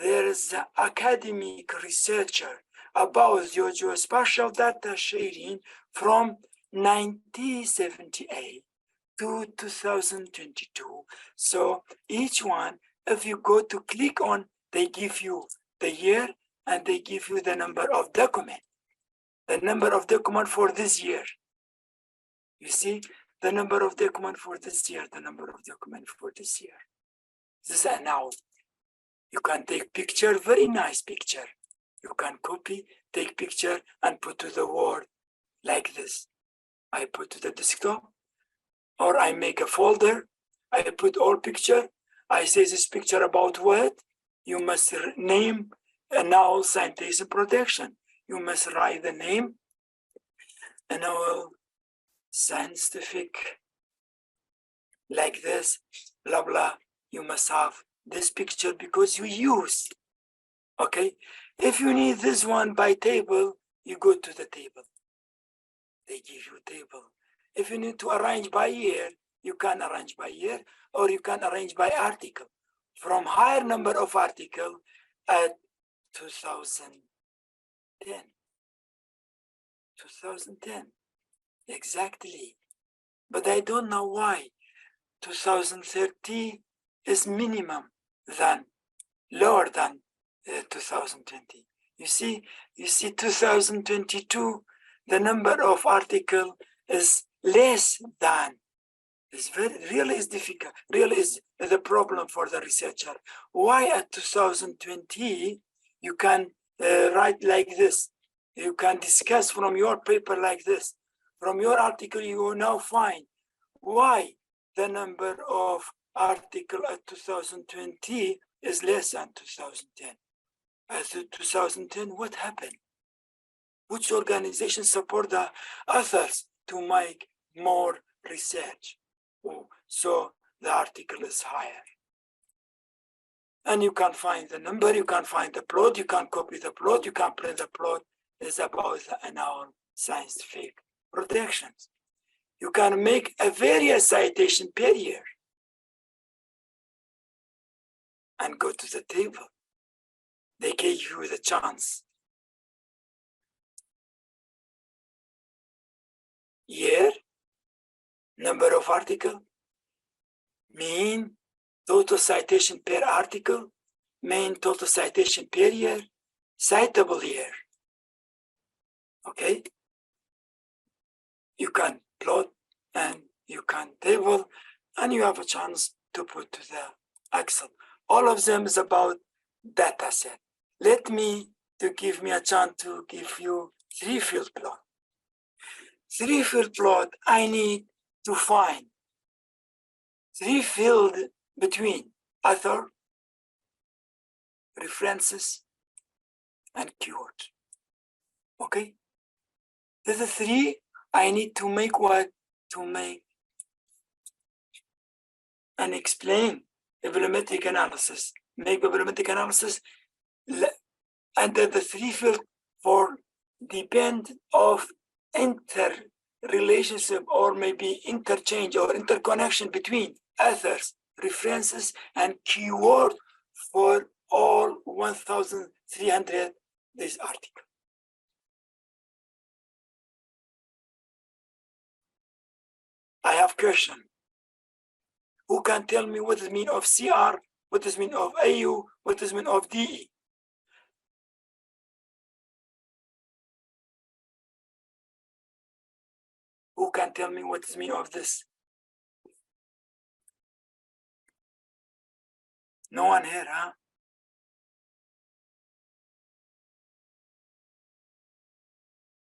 there is an academic researcher about geospatial data sharing from 1978 to 2022. So each one, if you go to click on, they give you the year and they give you the number of document. The number of document for this year. You see, the number of document for this year, the number of document for this year. This is a noun. You can take picture, very nice picture. You can copy, take picture and put to the word like this. I put to the desktop, or I make a folder. I put all picture. I say this picture about what? You must name a noun citation protection. You must write the name, a noun scientific, like this, blah, blah. You must have this picture because you use, okay? If you need this one by table, you go to the table. They give you table. If you need to arrange by year, you can arrange by year, or you can arrange by article. From higher number of article at 2010. 2010, exactly. But I don't know why 2030 is minimum than, lower than 2020. You see 2022, the number of article is less than. It's really is difficult, really is the problem for the researcher. Why at 2020, you can write like this. You can discuss from your paper like this. From your article, you will now find why the number of article at 2020 is less than 2010. At 2010, what happened? Which organizations support the authors to make more research? So the article is higher. And you can find the number, you can find the plot, you can copy the plot, you can print the plot. It's about the noun scientific protections. You can make a various citation per year and go to the table. They gave you the chance. Year, number of article, mean total citation per article, mean total citation per year, citable year. Okay? You can plot and you can table, and you have a chance to put to the Excel. All of them is about data set. Let me to give me a chance to give you 3-field plot. 3-field plot, I need to find 3-field between author, references, and keyword. Okay? The 3, I need to make what? To make and explain bibliometric analysis. Make bibliometric analysis under the 3-field for depend of interrelationship or maybe interchange or interconnection between authors, references, and keyword for all 1,300 this article. I have question. Who can tell me what is mean of CR, what is mean of AU, what is mean of DE? Who can tell me what is mean of this? No one here, huh?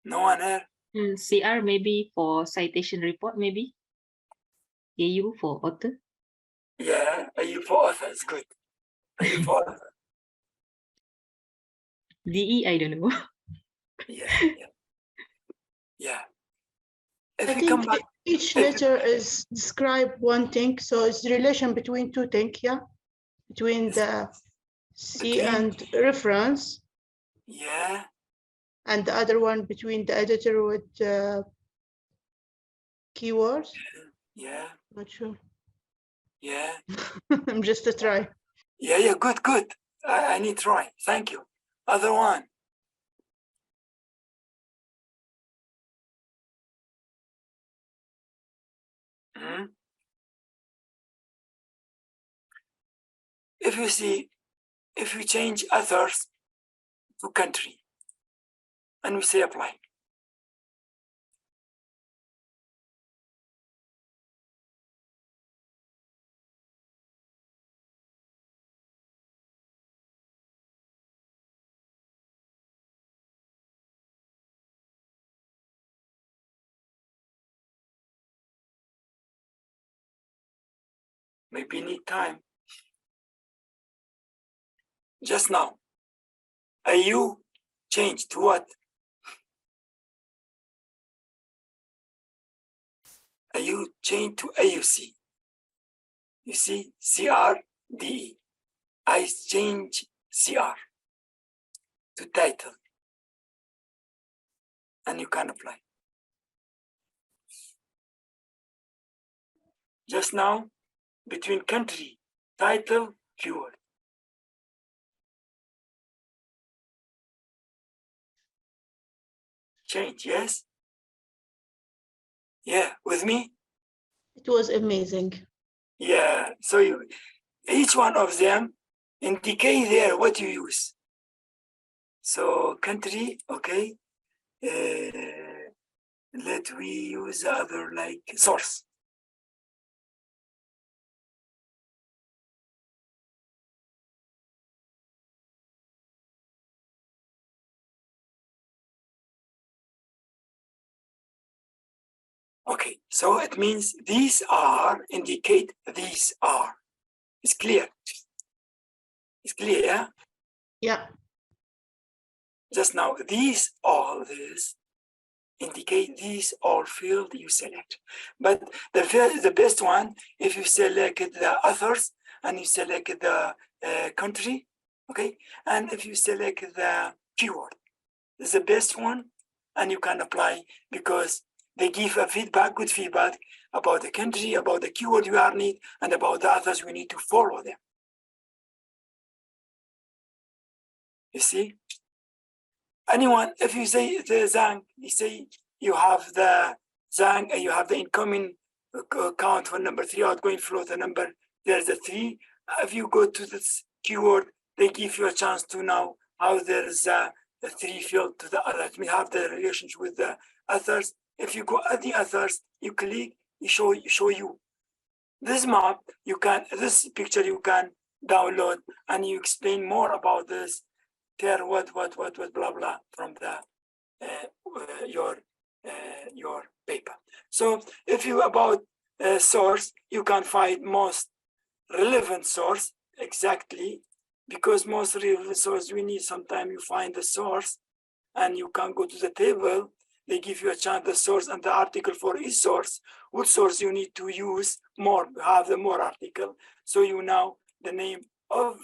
No one here? CR maybe for citation report, maybe. AU for author. Yeah, AU for author is good. AU for author. DE, I don't know. Yeah. I If you think come back, each letter is describe one thing, so it's the relation between 2 things, yeah? Between the C Between- and reference Yeah. And the other one between the editor with keywords. Yeah. Not sure. Yeah. I'm just a try. Yeah. Good. I need try. Thank you. Other one. Mhm. If we change authors to country and we say apply. Maybe need time. Just now. AU changed to what? AU changed to AUC. You see, CRDE. I change CR to title. And you can apply. Just now, between country, title, keyword. Change, yes? Yeah, with me? It was amazing. Yeah, so each one of them indicate there what you use. So country, okay. Let we use other like source. Okay, so it means these are indicate these are. It's clear. It's clear, yeah? Yeah. Just now, these all this indicate these all field you select. But the best one, if you select the authors and you select the country, okay? And if you select the keyword, it's the best one, and you can apply because they give a feedback, good feedback about the country, about the keyword you are need, and about the others we need to follow them. You see? Anyone, if you say the Zhang, you say you have the Zhang and you have the incoming count for number 3, outgoing flow, the number, there's a 3. If you go to this keyword, they give you a chance to know how there's a 3 field to the other. We have the relationship with the others. If you go at the others, you click, it show you. This map, this picture you can download and you explain more about this. There, what, blah, blah, from the your paper. So if you about source, you can find most relevant source exactly, because most relevant source we need. Sometimes you find the source and you can go to the table. They give you a chance the source and the article for each source. What source you need to use more, have the more article. So you know the name of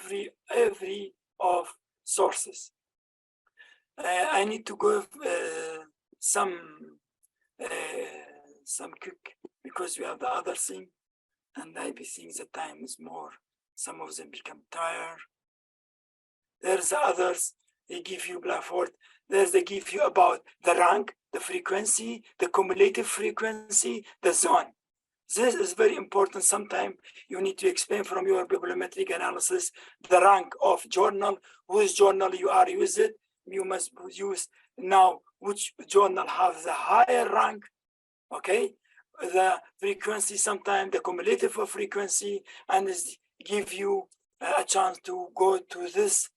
every of sources. I need to go some quick because we have the other thing, and I think the time is more. Some of them become tired. There's the others. They give you Blackboard. They give you about the rank, the frequency, the cumulative frequency, the zone. This is very important. Sometimes you need to explain from your bibliometric analysis the rank of journal, whose journal you are using. You must use now which journal has the higher rank, okay? The frequency, sometimes the cumulative of frequency, and give you a chance to go to this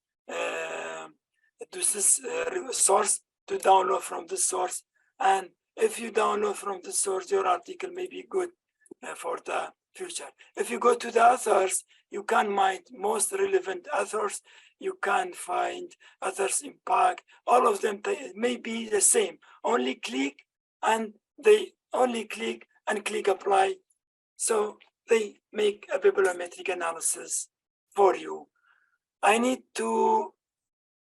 source, to download from this source. And if you download from the source, your article may be good for the future. If you go to the authors, you can find most relevant authors. You can find authors impact. All of them may be the same. Only click and they only click and click apply. So they make a bibliometric analysis for you. I need to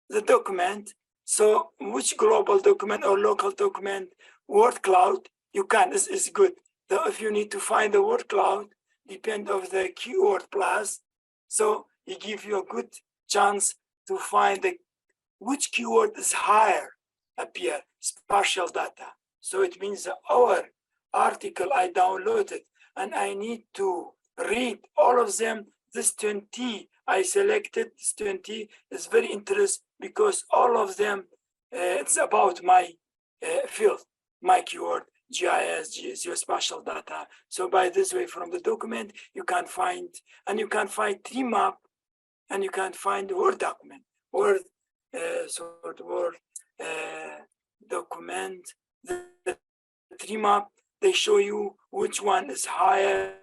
the document. So which global document or local document, word cloud, you can, this is good. So if you need to find the word cloud, depend of the keyword plus. So it gives you a good chance to find which keyword is higher appear, spatial data. So it means our article I downloaded and I need to read all of them. This 20 I selected, this 20 is very interesting because all of them, it's about my field, my keyword, GIS, geospatial data. So by this way, from the document, you can find, and you can find tree map, and you can find Word document, Word, Word document, the tree map, they show you which one is higher,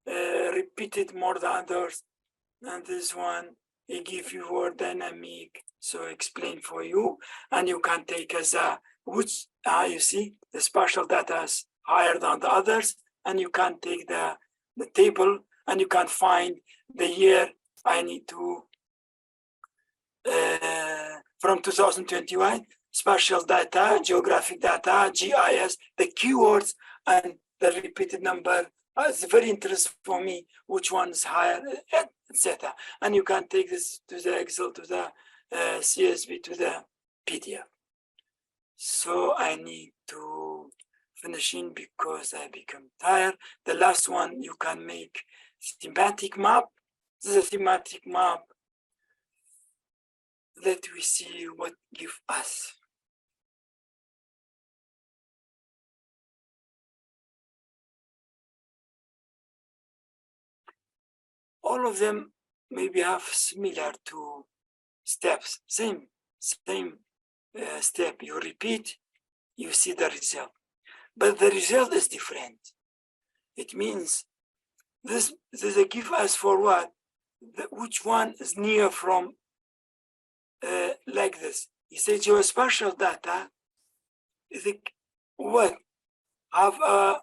repeated more than others. And this one, it gives you word dynamic, so explain for you. And you can take as a, which, you see, the spatial data is higher than the others. And you can take the table and you can find the year I need to, from 2021, spatial data, geographic data, GIS, the keywords and the repeated number. It's very interesting for me, which one is higher, etc. And you can take this to the Excel, to the CSV, to the PDF. So I need to finish in because I become tired. The last one, you can make thematic map. This is a thematic map that we see what give us. All of them maybe have similar to steps, same step. You repeat, you see the result, but the result is different. It means this they give us for what? Which one is near from like this? You say geospatial data is what? Have a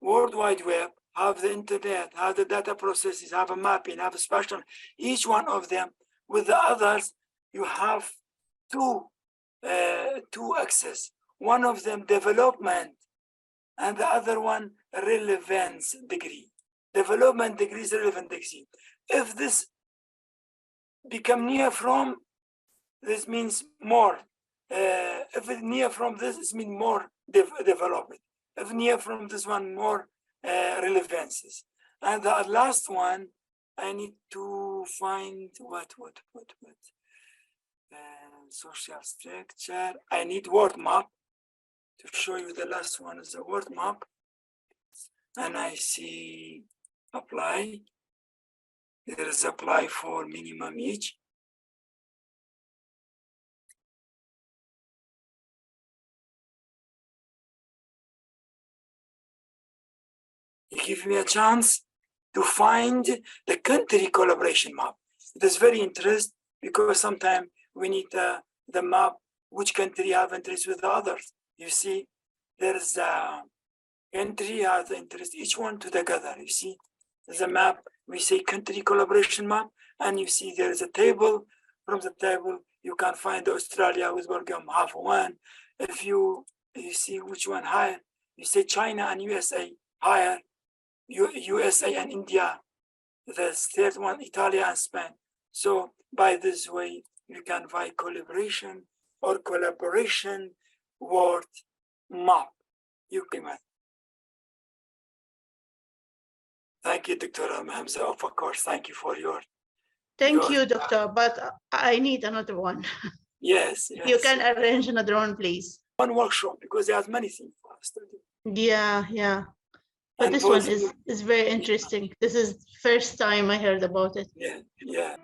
World Wide Web, have the internet, have the data processes, have a mapping, have a spatial, each one of them. With the others, you have two axes. One of them development, and the other one relevance degree. Development degree is relevant degree. If this become near from, this means more. If it's near from this, it means more development. If near from this one, more relevances. And the last one, I need to find what social structure. I need word map to show you. The last one is a word map. And I see apply. There is apply for minimum each. It gives me a chance to find the country collaboration map. It is very interesting because sometimes we need the map, which country have interest with the others. You see, there is a country has interest, each one together. You see, there's a map, we say country collaboration map, and you see there is a table. From the table, you can find Australia with Belgium half one. If you see which one higher, you say China and USA higher. USA and India, the third one, Italy and Spain. So by this way, you can find collaboration or collaboration word map. You can. Thank you, Dr. Hamza, of course. Thank you for your. Thank you, Doctor, but I need another one. Yes. You can arrange another one, please. One workshop, because there's many things for us to do. Yeah. But And this one is very interesting. This is first time I heard about it. Yeah.